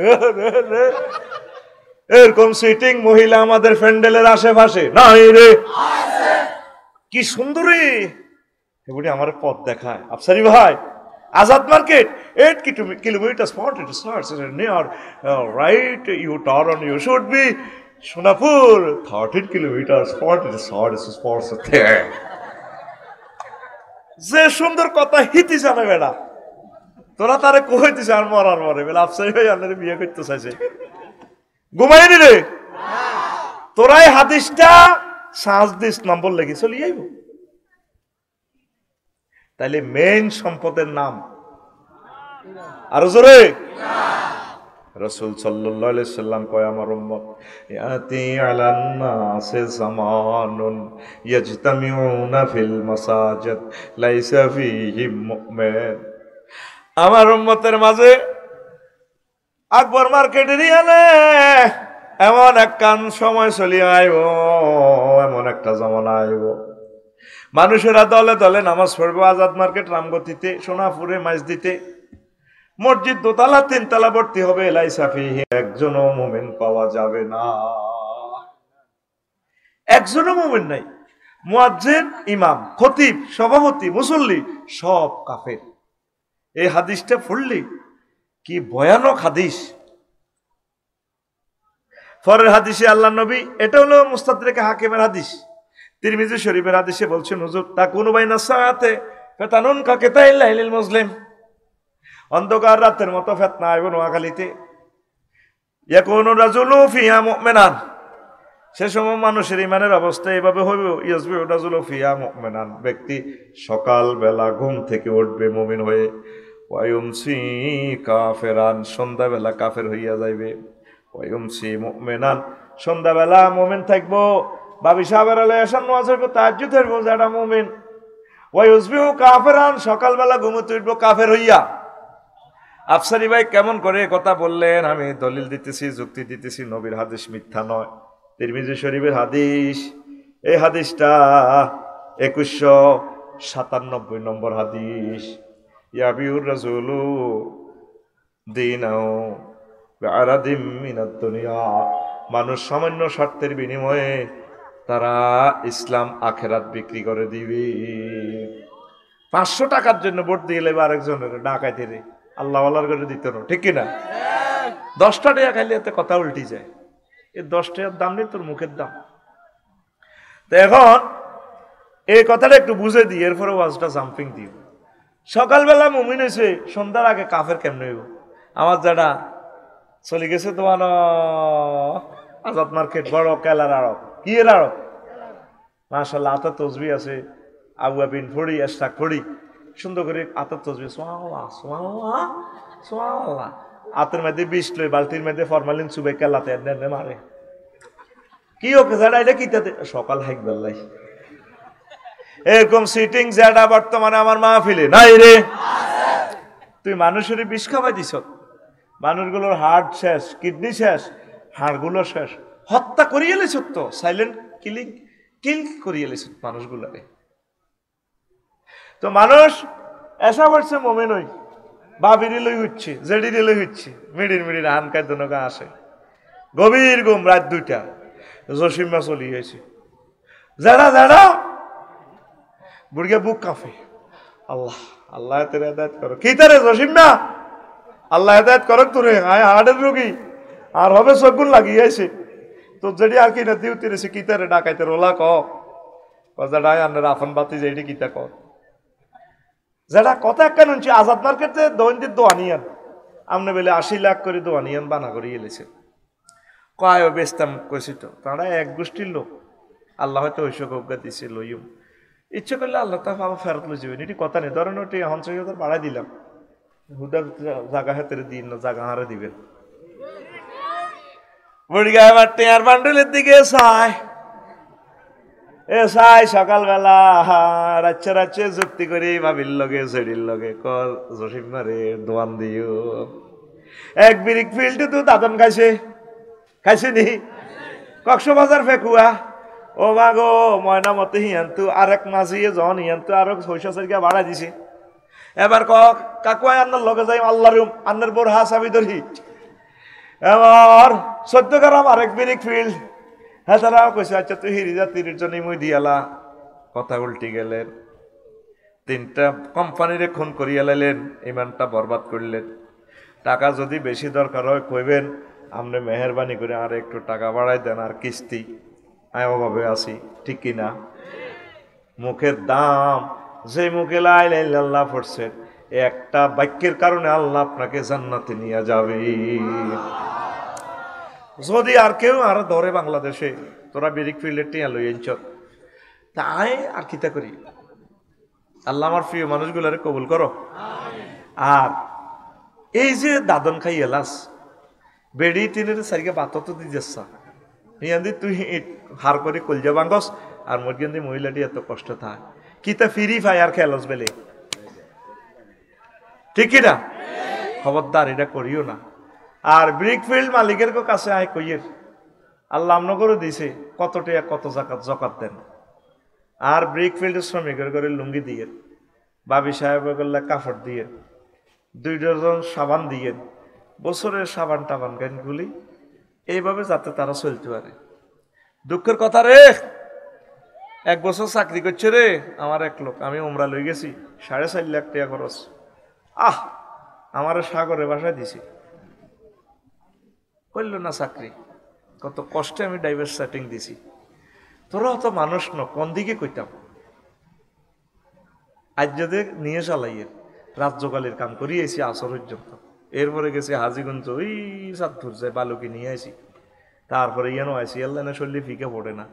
এরকম সিটিং মহিলা আমাদের ফ্যান্ডেলের আশেপাশে নাই রে, কি সুন্দরী এগুলি আমার পথ দেখায়। আফসারি ভাই, Azad market 8 kilometers 40 near right you turn, you should be Sonapur 13 kilometers 40 there. যে সুন্দর কথা হিতি জানে বেড়া, তোরা তারে কইতিস আর মরার পরে বেলা আফসারি ভাই আপনার বিয়ে করতে চাইছে, ঘুমাইনি রে তোরাই হাদিসটা সাজ দিস নম্বর লেগে চলি যাইব। তাইলে মেইন সম্পদের নাম আরো জোরে রাসূল সাল্লাল্লাহু আলাইহি সাল্লাম কয় আমার উম্মত ইয়াতি আলান নাসি জামানুন ইয়াজতামিউনা ফিল মাসাজিদ লাইসা ফীহিম মুমিন। আমার উম্মতের মাঝে আকবর মার্কেটের ইয়ালে এমন একখান সময় চলি আইব, এমন একটা জামানা আইব, মানুষেরা দলে দলে নামাজ পড়বে আজাদ মার্কেট রামগতিতে সোনাপুরে মাইজদিতে, মসজিদ দোতলা তিনতলা ভর্তি হবে, লাইসা ফীহি একজনও মুমিন পাওয়া যাবে না, একজনও মুমিন নাই। মুয়াজ্জিন, ইমাম, খতিব, সভাপতি, মুসল্লি সব কাফের। এই হাদিসটা পড়লি কি ভয়ানক হাদিস। পরের হাদিসে আল্লাহ নবী, এটা হলো মুস্তাদরিক হাকিমের হাদিস, তিরমিজি শরীফের হাদিসে বলছেন হুজুর তাকুনু বাইনা সাআতে ফাতানুন কাকিতাইল লাইলিল মুসলিম, অন্ধকার রাতের মতো ফিতনা আইব নোয়াখালীতে, ইয়াকুনু রাজুলু ফিহা মুমিনান, সে সময় মানুষের ইমানের অবস্থা এভাবে হইবে, ইয়াসবিহু রাজুলু ফিহা মুমিনান, ব্যক্তি সকাল বেলা ঘুম থেকে উঠবে মুমিন হয়ে, ওয়ায়ুমসি কাফেরান, সন্ধ্যাবেলা কাফের হইয়া যাইবে, ওয়ায়ুমসি মুমিনান, সন্ধ্যাবেলা মুমিন থাকবো, বাবি সাহেবের আলে এসান নামাজ হইব, তাহাজ্জুদ হইব, যারা মুমিন, ওয়ায়ুসবিহু কাফেরান, সকালবেলা ঘুমোতে উঠবো কাফের হইয়া। আফসারি ভাই কেমন করে কথা বললেন, আমি দলিল দিতেছি, যুক্তি দিতেছি, নবীর হাদিস মিথ্যা নয়, তিরমিজি শরীফের হাদিস। এই হাদিসটা 2197 নম্বর হাদিস। ইয়াবিউর রাসূলু দীনাহু বিআরাদিম মিনাদ দুনিয়া, মানুষ সামান্য স্বার্থের বিনিময়ে তারা ইসলাম আখেরাত বিক্রি করে দিবে। 500 টাকার জন্য ভোট দিয়ে লেবে আরেকজনের ডাকাইতে রে আল্লাহ আল্লাহর করে দিত না, ঠিক কিনা? 10টা টাকা খাইলে এতে কথা উল্টি যায়, এই 10 টাকার দাম নেই তোর মুখের দাম। তো এখন এই কথাটা একটু বুঝে দিই, এরপরে ওয়াজটা জাম্পিং দিও। সকালবেলা মুমিন হয়েছে, সন্ধ্যার আগে কাফের কেমনে হইব? আমার যারা চলে গেছে তোমার আজাদ মার্কেট, বড় কেলার আড়ক, কি এর আড়ক, মাশাআল্লাহ আতা তসবি আছে, আবু আবিন ফড়ি, এস্তাক ফড়ি, সুন্দর করে আতার তসবি, সুবহানাল্লাহ সুবহানাল্লাহ সুবহানাল্লাহ, আতের মধ্যে 20 লই, বালতির মধ্যে ফরমালিন চুবে কেলাতে এনে মারে। কি ওকে যারা এটা কিতাতে সকাল হাইক বেল্লাই, এরকম সিটিং যেটা বর্তমানে আমার মাহফিলে নাই রে। তুই মানুষের বিষ খাওয়াই দিছ, মানুষগুলোর হার্ট শেষ, কিডনি শেষ, হাড়গুলো শেষ, হত্যা করিয়ে এলেছ তো, সাইলেন্ট কিল করিয়ে এলেছ মানুষগুলোকে। তো মানুষ এসা করছে মোমেন হই, বাবিরি লই উঠছে, জেডিরে লই উঠছে, মিডির হানকার দনকা আসে, গভীর ঘুম, রাত 2টা, জসিমা চলি হয়েছে, যারা যারা বুড়িয়া বুক কাঁপে। আল্লাহ আল্লাহ তোর হেদায়েত করো। কি তারে জসিম না, আল্লাহ হেদায়েত করক তোরে, আয় হার্টের রোগী আর হবে চগুন লাগিয়েছে তোর যদি আর কি না দিও তিরেছে কি তারে ডাকাইতে রোলা কজাডায় আন্নার আফন বাতি যেটি কিতা কর যারা কথা কেন আজাদ মার্কেটে দৈনিক দোয়ানিয়ান আমনে বেলে 80 লাখ করে দোয়ানিয়ান বানা করে এলেছে কয় বেস্তাম কইছি তো তারা এক গোষ্ঠীর লোক আল্লাহ হয়তো ঐশ্বর অজ্ঞা দিছে লইম ইচ্ছে করলে আল্লাহ তা বাবা ফেরত লই যাবেন এটি কথা নেই। ধরেন ওটি 50,000 বাড়াই দিলাম, হুদার জায়গা হাতে দিন না জায়গা হারে দিবেন। বুড়িগা এবার টেয়ার বান্ডুলের দিকে চায়, চাই সকালবেলা রাচ্ছে রাচ্ছে যুক্তি করে ভাবির লগে সেডির লগে কর জসিম মারে দোয়ান দিও। এক বিরিক ফিল্ড তো দাদন খাইছে নি কক্সবাজার ফেকুয়া ও মাগো ময়না মতে হিয়ান্তু আর এক মাঝিয়ে জন হিয়ান্তু আরো 600 বাড়াই দিছে। এবার কাকুয়ায় আন্নার লগে যাই আল্লাহ রুম আন্নার বোর হাস আমি ধরি এবার 14 গ্রাম আরেক বিরিক ফিল্ড। হ্যাঁ তারাও কইছে আচ্ছা তুই হিরিজা 30 জনই মুই দিয়ালা। কথা উল্টি গেলেন, 3টা কোম্পানিরে খুন করিয়া লাইলেন, ইমানটা বরবাদ করলেন। টাকা যদি বেশি দরকার হয় কইবেন আপনি মেহরবানি করে আর একটু টাকা বাড়াই দেন আর কিস্তি আয় অভাবে আসি, ঠিক কিনা? মুখের দাম যে মুখে লা ইলাহা ইল্লাল্লাহ পড়ছেন একটা বাক্যের কারণে আল্লাহ আপনাকে জান্নাতে নিয়ে যাবে। যদি আর কেউ আর ধরে বাংলাদেশে তোরা বিরিক ফিল্ডের টিয়া লই আনছ তাই আর কিতা করি। আল্লাহ আমার প্রিয় মানুষগুলারে কবুল করো। আর এই যে দাদন খাই এলাস বেড়ি তিনের সারিকে বাত তো দি যাচ্ছা ইয়াদি তুই হার করে কলজা বাঙ্গস আর মর্গিয়ান্দি মহিলাটি এত কষ্ট থাক কিতা ফিরি ফায়ার খেলস বেলে, ঠিক কিনা? খবরদার এটা করিও না। আর ব্রিকফিল্ড মালিকের কাছে আয় কইয়ের আল্লাহ আমনগরও দিছে কত টাকা কত জকাত দেন। আর ব্রিকফিল্ডের শ্রমিকের করে লুঙ্গি দিয়ে, বাবি সাহেবের করলে কাপড় দিয়ে, 2 ডজন সাবান দিয়ে, বছরের সাবান টাবান গানগুলি এইভাবে যাতে তারা চলতে পারে। দুঃখের কথা রে, 1 বছর চাকরি করছে রে আমার এক লোক, আমি উমরা লই গেছি 4.5 লাখ টাকা খরচ। আমার সাগরে বাসায় দিছি, করল না চাকরি, কত কষ্টে আমি ডাইভার্স সেটিং দিছি। তোরা অত মানুষ ন কোন দিকে কইতাম আজ যদি নিয়ে চালাইয়ের রাজ্যকালের কাম করিয়েছি আসর পর্যন্ত, এরপরে গেছি হাজিগঞ্জ ওই সাতপুর যায় বালুকে নিয়ে আসি, তারপরে ইয়ানো আইসি আল্লাহ না শরীরে ফিকে পড়ে না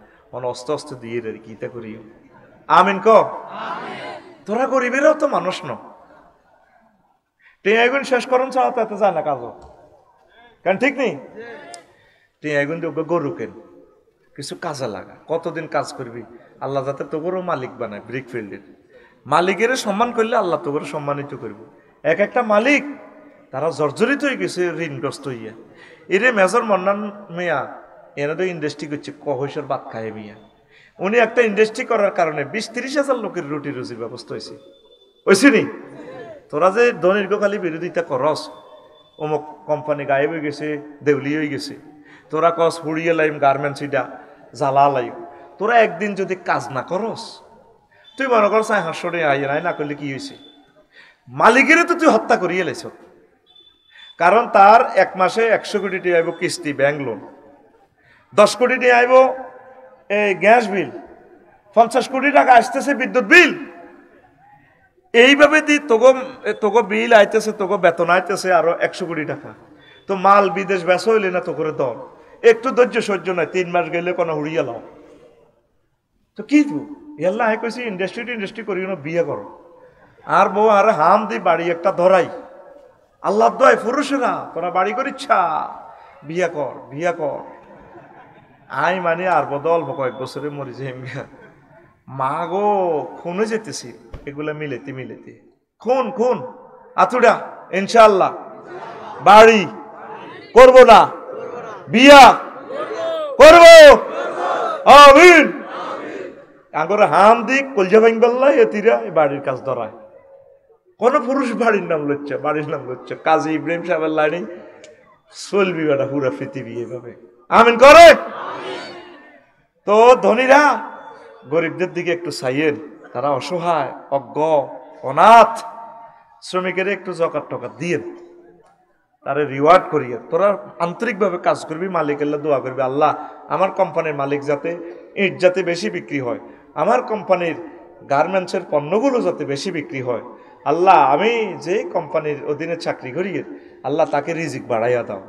অস্তে আস্তে দিয়ে রে কিতা করি। আমিন ক তোরা গরিবেরও তো মানুষ ন, টেয়াগুন শেষ করুন ছাড়া তাতে যায় না কাজ, কেন ঠিক নেই? টেয়াগুন গরু কেন কিছু কাজে লাগা, কতদিন কাজ করবি আল্লাহ যাতে তোকেরও মালিক বানায়। ব্রিকফিল্ডের মালিকের সম্মান করলে আল্লাহ তোকে সম্মানিত করব। এক একটা মালিক তারা জর্জরিত হয়ে গেছে ঋণগ্রস্ত হইয়া। এরে মেজর মন্নান মিয়া এনে তো ইন্ডাস্ট্রি করছে কহসের বাদ খায় মিয়া, উনি একটা ইন্ডাস্ট্রি করার কারণে 20-30 হাজার লোকের রুটি রুজির ব্যবস্থা হয়েছে। হয়েছে নি? তোরা যে দীর্ঘকালী বিরোধিতা করস অমুক কোম্পানি গায়েব হয়ে গেছে দেউলি হয়ে গেছে, তোরা কস পুড়িয়ে লাইম গার্মেন্টস ইটা জ্বালা লাইম, তোরা একদিন যদি কাজ না করস তুই মনে করস হাসরে আইয়ে নাই না করলে কি হয়েছে? মালিকের তো তুই হত্যা করিয়ে লাইছ, কারণ তার 1 মাসে 100 কোটি টাকা আইব কিস্তি ব্যাংক লোন, 10 কোটি টাকা আইব এই গ্যাস বিল, 50 কোটি টাকা আসতেছে বিদ্যুৎ বিল। এইভাবে দি তোগো বিল আইতেছে, তোগো বেতন আইতেছে আরো 100 কোটি টাকা। তো মাল বিদেশ বেচা হইলে না তো করে দল একটু ধৈর্য সহ্য নয়, 3 মাস গেলে কোনো হুড়িয়ে লাও তো কি তু এল্লা আই কইছি ইন্ডাস্ট্রি করিও না, বিয়ে করো। আর বউ আর হাম দি বাড়ি একটা ধরাই আল্লাহ দয় পুরুষেরা তোরা বাড়ি করিচ্ছা বিয়া কর। আই মানে আর বদল কয়েক বছরে মরি যে মা গো খুনে যেতেছি এগুলা মিলেতে খুন আতুডা ইনশাআল্লাহ বাড়ি করব না, বিয়া করব, আমিন। আগরে হাম দিক কলজা ভাঙ্গল্লা এতিরা বাড়ির কাজ ধরায়। কোন পুরুষ বাড়ির নাম লচ্ছে কাজী ইব্রাহিম সাহেবের লাইনে চলবি বেটা পুরা পৃথিবী এভাবে। আমিন করে তো ধনীরা গরিবদের দিকে একটু চাইয়েন, তারা অসহায়, অজ্ঞ, অনাথ, শ্রমিকের একটু জকাত টকাত দিয়েন, তারে রিওয়ার্ড করিয়ে। তোরা আন্তরিকভাবে কাজ করবি, মালিক আল্লাহ দোয়া করবি, আল্লাহ আমার কোম্পানির মালিক যাতে ইট যাতে বেশি বিক্রি হয়, আমার কোম্পানির গার্মেন্টসের পণ্যগুলো যাতে বেশি বিক্রি হয়, আল্লাহ আমি যে কোম্পানির অধীনে চাকরি করি আল্লাহ তাকে রিজিক বাড়াইয়া দাও।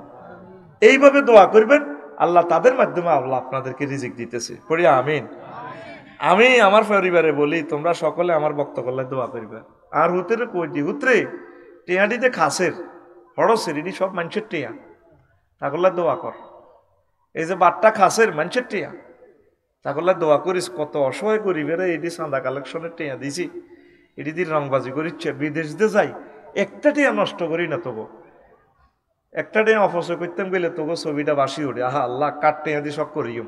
এইভাবে দোয়া করবেন, আল্লাহ তাদের মাধ্যমে আল্লাহ আপনাদেরকে রিজিক দিতেছে। পড়ি আমিন। আমি আমার পরিবারে বলি, তোমরা সকলে আমার বক্তব্য দোয়া করবে। আর হুতেরে কই দি হুতরে টিয়াটিতে খাসের হড়সের ইডি সব মানুষের টিয়া, তাকল্লা দোয়া কর। এই যে বাট্টা খাসের মানুষের টিয়া, তাকল্লা দোয়া করিস। কত অসহায় গরিবের এটি চাঁদা কালেকশনের টিয়া দিছি, এটি দিয়ে রংবাজি করিচ্ছে, বিদেশ দিয়ে যাই একটা টিয়া নষ্ট করি না, তবু একটা টিয়া অপচয় করতাম গেলে তবু ছবিটা বাসি ওঠে, আহা আল্লাহ কাঠ টিয়া দিয়ে সব করিও।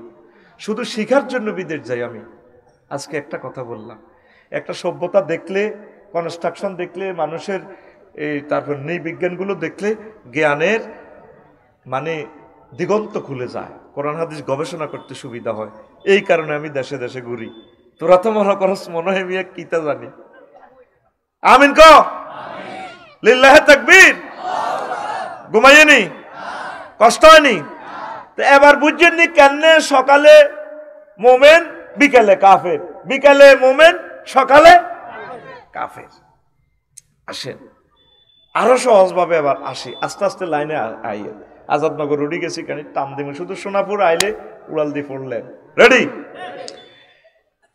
শুধু শিখার জন্য বিদেশ যাই আমি। আজকে একটা কথা বললাম, একটা সভ্যতা দেখলে, কনস্ট্রাকশন দেখলে, মানুষের এই তারপর নৃবিজ্ঞানগুলো দেখলে জ্ঞানের মানে দিগন্ত খুলে যায়, কোরআন হাদিস গবেষণা করতে সুবিধা হয়। এই কারণে আমি দেশে দেশে ঘুরি। তোরা তো মনে করস মনে হয় মিয়া কিতা জানি। আমিন ক লিল্লাহে তাকবীর। ঘুমাইনি, কষ্ট হয়নি? তো এবার বুঝছেননি কেন সকালে মোমেন বিকালে কাফের, বিকালে মোমেন সকালে কাফের। আসেন আরো সহজ ভাবে এবার আসি, আস্তে আস্তে লাইনে আইয়ে। আজাদনগর রুডি গেছি কেন টান দিবেন, শুধু সোনাপুর আইলে উড়াল দিয়ে পড়লেন। রেডি?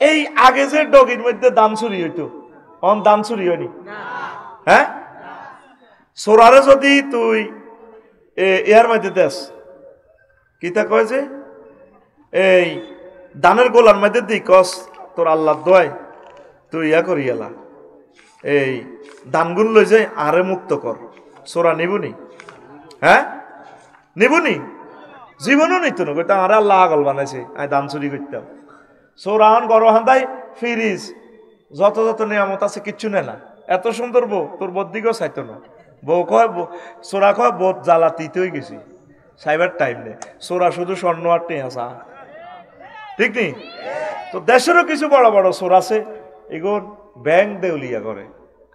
এই আগে যে ডগির মধ্যে দান চুরি হইতো, অন দান চুরি হয়নি? হ্যাঁ, সোরারে যদি তুই এর মধ্যে দেশ কিতা কয় যে এই দানের গোলার মধ্যে দি কস তোর আল্লাহ দোয় তুই ইয়া করি এলা, এই দানগুন লই যাই আরে মুক্ত কর, সোরা নিবুনি? হ্যাঁ নিবুনি? জীবনও নিত না, কইতাম আরে আল্লাহ আগল বানাইছে আমি দান চুরি করতাম। সোরাহন গরহান্দাই ফিরিজ যত যত নিয়ামত আছে কিচ্ছু নেয় না। এত সুন্দর বউ, তোর বোর দিকেও চাইতো না। বউ কয় সোরা কয় বোধ জ্বালাতিতে হয়ে গেছি, সাইবার টাইম নেই, সোরা শুধু স্বর্ণ আর টেঁ আসা, ঠিক নেই? তো দেশেরও কিছু বড় বড় সোর আছে, এগুন ব্যাংক দেউলিয়া করে।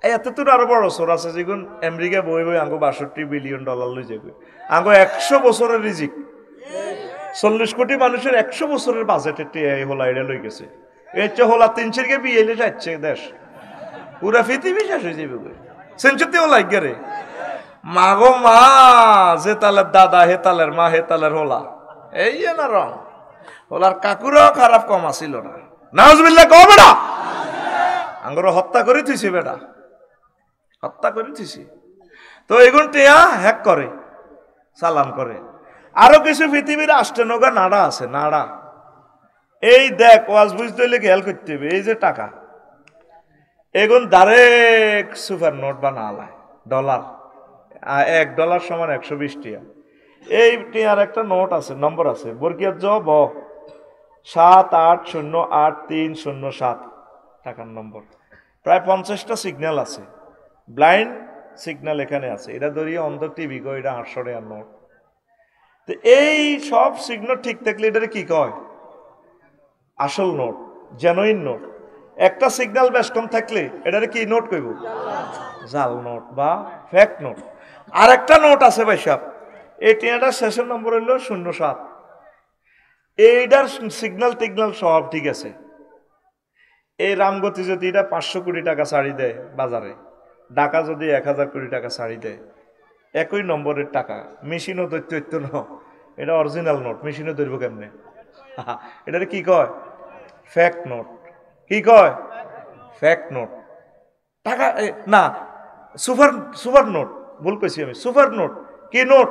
এত তোর আরো বড় সোর আছে যেগুন আমেরিকা বই বই আঙ্গো $62 বিলিয়ন লই যাবে। আঙ্গো 100 বছরের রিজিক, 40 কোটি মানুষের 100 বছরের বাজেটের টিয়া হোলা এটা লই গেছে। এর চেয়ে হোলা 300 কে বিয়ে যাচ্ছে দেশ, পুরা পৃথিবী শেষ হয়ে যাবে। সেঞ্চুরিতেও লাগে রে মাগো মা, যে তালের দাদা হে তালের মা, হে তালের হোলা, এই না রং হোলার কাকুরাও খারাপ কম আসিল না। নাউজুবিল্লাহ কও বেটা, আঙ্গর হত্যা করে থুইছি বেটা, হত্যা করে থুইছি। তো এগুন টিয়া হ্যাক করে, চালান করে। আরো কিছু পৃথিবীর আষ্টনগা নাড়া আছে, নাড়া। এই দেখ ওয়াজ বুঝতে হইলে খেয়াল করতে হবে, এই যে টাকা এগুন ডাইরেক্ট সুপার নোট বানালায়, ডলার $1 সমান 120 টিয়া। এই টিয়ার একটা নোট আছে, নম্বর আছে, বর্গীয় জ ব 78080307 টাকার নম্বর। প্রায় 50টা সিগন্যাল আছে, ব্লাইন্ড সিগন্যাল এখানে আছে। এটা ধরিয়ে অন্ধ টিভি গো, এটা 800 টাকার নোট। তো এই সব সিগন্যাল ঠিক থাকলে এটা কি কয়? আসল নোট, জেনুইন নোট। একটা সিগন্যাল বেশ কম থাকলে এটারে কি নোট কইব? জাল নোট বা ফেক নোট। আর একটা নোট আছে ভাই সাহেব, এই টিয়াটার শেষের নম্বর হইল 07। এইটার সিগন্যাল টিগন্যাল সব ঠিক আছে। এই রামগতি যদি এটা 500 কোটি টাকা ছাড়ি দেয় বাজারে, ঢাকা যদি 1000 কোটি টাকা ছাড়ি দেয়, একই নম্বরের টাকা মেশিনও দৈত্য ন, এটা অরিজিনাল নোট, মেশিনও ধরব কেমনে? এটার কি কয়? Fake note. কি কয়? Fake note. টাকা না, সুপার নোট, ভুল কইছি আমি, সুপার নোট। কি নোট?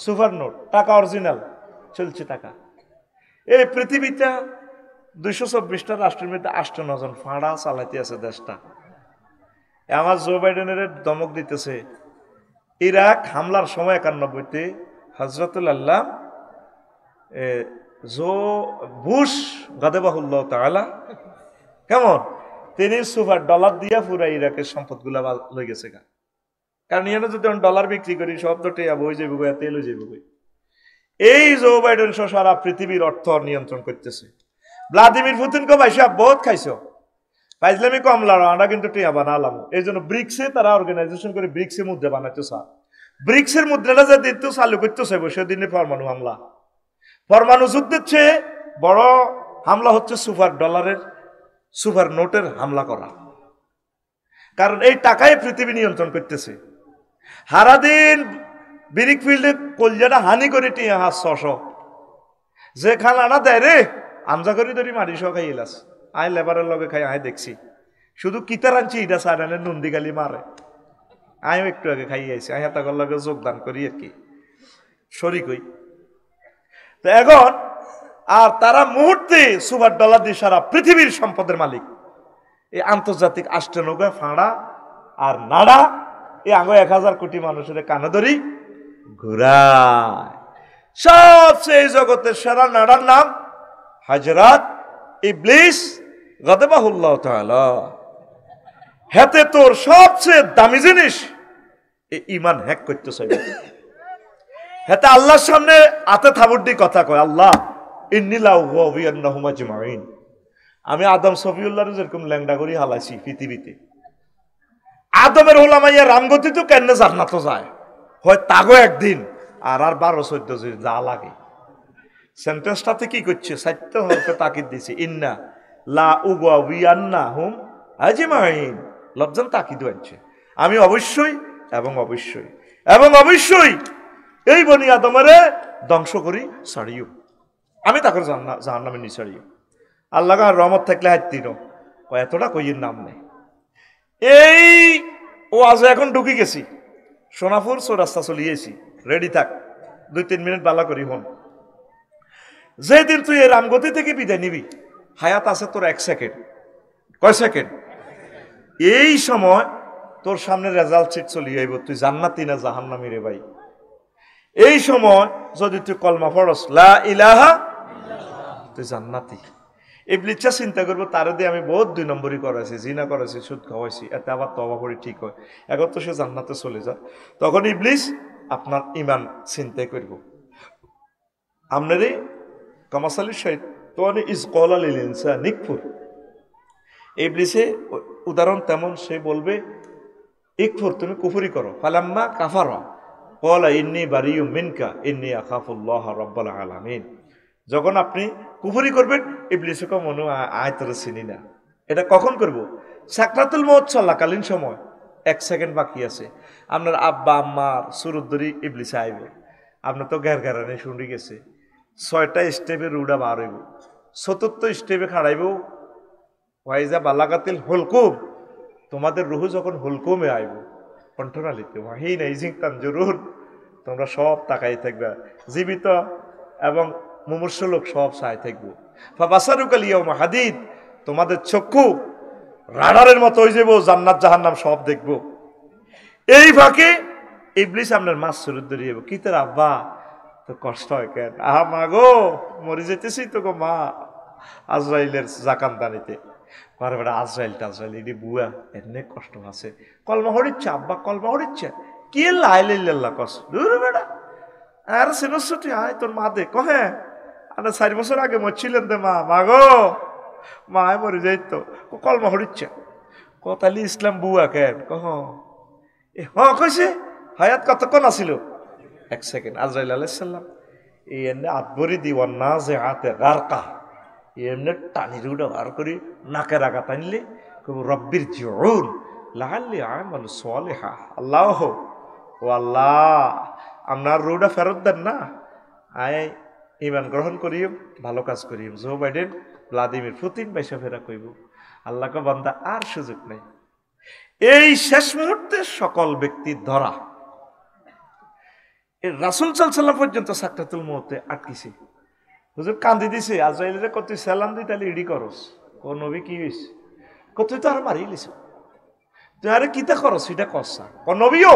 Super note. টাকা অরিজিনাল, চলছে টাকা। এই পৃথিবীটা 224টা রাষ্ট্রের মধ্যে 58 জন ফাঁড়া চালাইতে আছে দেশটা। আমার জো বাইডেনের দমক দিতেছে। ইরাক হামলার সময় 91-তে হজরতুল্লাহ জো বুশ গাদেবাহুল্লাহ তাআলা কেমন তিনি সুপার ডলার দিয়া পুরা ইরাকের সম্পদগুলা লই গেছে গা। কারণ ইয়ানো যদি ডলার বিক্রি করি সব তো টেয়া বই যাইব, তেল হয়ে যাইব। এই জো বাইডেন সারা পৃথিবীর অর্থ নিয়ন্ত্রণ করতেছে। ভ্লাদিমির পুতিনকে ভাইসা বহুত খাইছো, ফাইজলামি কম লড়ো, আমরা কিন্তু টিয়া বানালাম। এই জন্য ব্রিক্সে তারা অর্গানাইজেশন করে ব্রিক্সে মুদ্রা বানাইতে চায়। ব্রিক্সের মুদ্রাটা যে দিন চালু করতে চাইব সেদিনে পরমাণু হামলা। পরমাণু যুদ্ধের চেয়ে বড় হামলা হচ্ছে সুপার নোটের হামলা করা। কারণ এই টাকায় পৃথিবী নিয়ন্ত্রণ করতেছে। সারাদিন ব্রিক ফিল্ডে কলজাটা হানি করে টিয়া হাত 600 যে খানাটা দেয় রে আমজা করি ধরি মারি সহ খাই এলাস। আই লেবারের লগে খাই আয় দেখছি শুধু কিতার আনছি এটা সারানে নন্দী গালি মারে। আমিও একটু আগে খাই আইছি, আই হাতাকর লগে যোগদান করি আর কি, শরিক হই। তো এখন আর তারা মুহূর্তে সুপার ডলার দিয়ে সারা পৃথিবীর সম্পদের মালিক। এই আন্তর্জাতিক আষ্টনৌকা ফাঁড়া আর নাড়া এই আঙ্গ 1000 কোটি মানুষের কানে ধরি ঘুরায়। সবচেয়ে জগতের সেরা নাড়ার নাম হযরত ইবলিস গাদাবাহুল্লাহ তাআলা। হেতে তোর সবচেয়ে দামি জিনিস এই ঈমান হ্যাক করতে চাইবে। হেতে আল্লাহর সামনে আতে থাবুড্ডি কথা কয়, আল্লাহ ইন্নী লা উগওয়িয়ান্নাহুম আজমাইন। আমি আদম সফিউল্লাহর যেরকম ল্যাংডা করি হালাইছি পৃথিবীতে। আদমের ওলামাইয়া রামগতি তো কেন জান্নাত যায় হয় তাগো একদিন আর 12-14 দিন যা লাগে। সেন্টেন্সটাতে কি করছে? 7 হরফে তাকিদ দিছে, ইন্না লা উগওয়িয়ান্নাহুম আজমাইন। লজ্জান তাকিদ হচ্ছে আমি অবশ্যই এবং অবশ্যই এবং অবশ্যই এই বনি আদমেরে ধ্বংস করি ছাড়িও, আমি তাকে জাহান্নামে নি ছাড়িও। আল্লাহ রহমত থাকলে হাইতিন এতটা কইয়ের নাম নেই। এই ও আজ এখন ঢুকি গেছি সোনাপুর রাস্তা চলিয়েছি, রেডি থাক 2-3 মিনিট বালা করি হন। যেদিন তুই এই রামগতি থেকে বিদায় নিবি হায়াত আছে তোর 1 সেকেন্ড। কয় সেকেন্ড? এই সময় তোর সামনে রেজাল্ট শিট চলিয়ে আইব তুই জান্নাতি না জাহান্নামী রে ভাই। এই সময় যদি তুই কলমা পড়স লা ইলাহা তুই জান্নাতি। ইবলিসা চিন্তা করবো তারে দিয়ে আমি বহুত 2 নম্বরই করাইছি, জিনা করাইছি, সুদ খাওয়াইছি, এতে আবার তওবা করি ঠিক হয়, এখন তো সে জান্নাতে চলে যায়। তখন ইবলিস আপনার ঈমান চিন্তা করব। আপনারে কামাসালি শাইতান ইজ ক্বালা লিল ইনসানি ইকফুর। ইবলিসে উদাহরণ তেমন, সে বলবে ইকফুর তুমি কুফরি করো। ফালাম্মা কাফারা ক্বালা ইন্নী বারিয়্যুম মিনকা ইন্নী আখাফুল্লাহ রাব্বাল আলামিন। যখন আপনি কুফরি করবেন ইবলিসে কো মনে আয় তোরে চিনি না। এটা কখন করব? সাকরাতুল মউত চলাকালীন সময় 1 সেকেন্ড বাকি আছে। আপনার আব্বা আম্মার সুরুদ্দরি ইবলিসে আইবে, আপনি তো ঘেরঘেরানি শুনি গেছে। 6টা স্টেপে রুডা বার হইব, 4th স্টেপে খাড়াইব ওয়াইজা বালাগাতিল হুলকুম। তোমাদের রুহু যখন হুলকুমে আইব কণ্ঠনালীতে ওয়াহিন আইজিং তানজুরুন, তোমরা সব তাকাই থাকবে, জীবিত এবং মুমূর্ষ লোক সব চাই থাকবো। ফাবাসারুকাল ইয়াউমা হাদিদ, তোমাদের চক্ষু রাডারের মতো হয়ে যাব, জান্নাত জাহান্নাম সব দেখবো। এই ফাঁকে ইবলিস আপনার মাছ সুরুদ ধরিয়ে কি তোর আব্বা তো কষ্ট হয় কেন? আহা মা গো মরে যেতেছি তো গো মা, আজরাইলের জাকান দানিতে ঘরে বেড়া আজরাইল টাজরাইল এটি বুয়া এমনি কষ্ট আছে। কলমা হরিচ্ছে আব্বা, কলমা হরিচ্ছে কি লাইল্লাহ কস দূর বেড়া আর সিনসটি আয় তোর মা দে কহে আর 4 বছর আগে মরছিলেন দে মা, মা গো মা মরে যাইতো কলমা হরিচ্ছে কতালি ইসলাম বুয়া কেন কহ এ হ কইছে হায়াত কতক্ষণ আসিল 1 সেকেন্ড। আজরাইল আলাইহিস সালাম এই এমনি আতবরি দিওয়ান না যে হাতে গারকা এমনি টানি রুডা বার করি নাকের আগা টানলে রব্বির জিউন লাআল্লি আমালু সালিহা। আল্লাহ ও আল্লাহ আপনার রুডা ফেরত দেন না, আয় ঈমান গ্রহণ করিও ভালো কাজ করিও। জো বাইডেন ভ্লাদিমির পুতিন বাইসা ফেরা কইব আল্লাহকে বান্দা আর সুযোগ নেই। এই শেষ মুহূর্তে সকল ব্যক্তির ধরা এই রাসূল সাল্লাল্লাহু আলাইহি ওয়াসাল্লাম পর্যন্ত সাকরাতুল মউতে আটকিছে। হুজুর কান্দি দিছে আজরাইলের কত সালাম দি তাহলে ইডি করস ও নবী কি হইছে কত তো আর মারি লিছ তুই আরে কিতা করস এটা কসা ও নবীও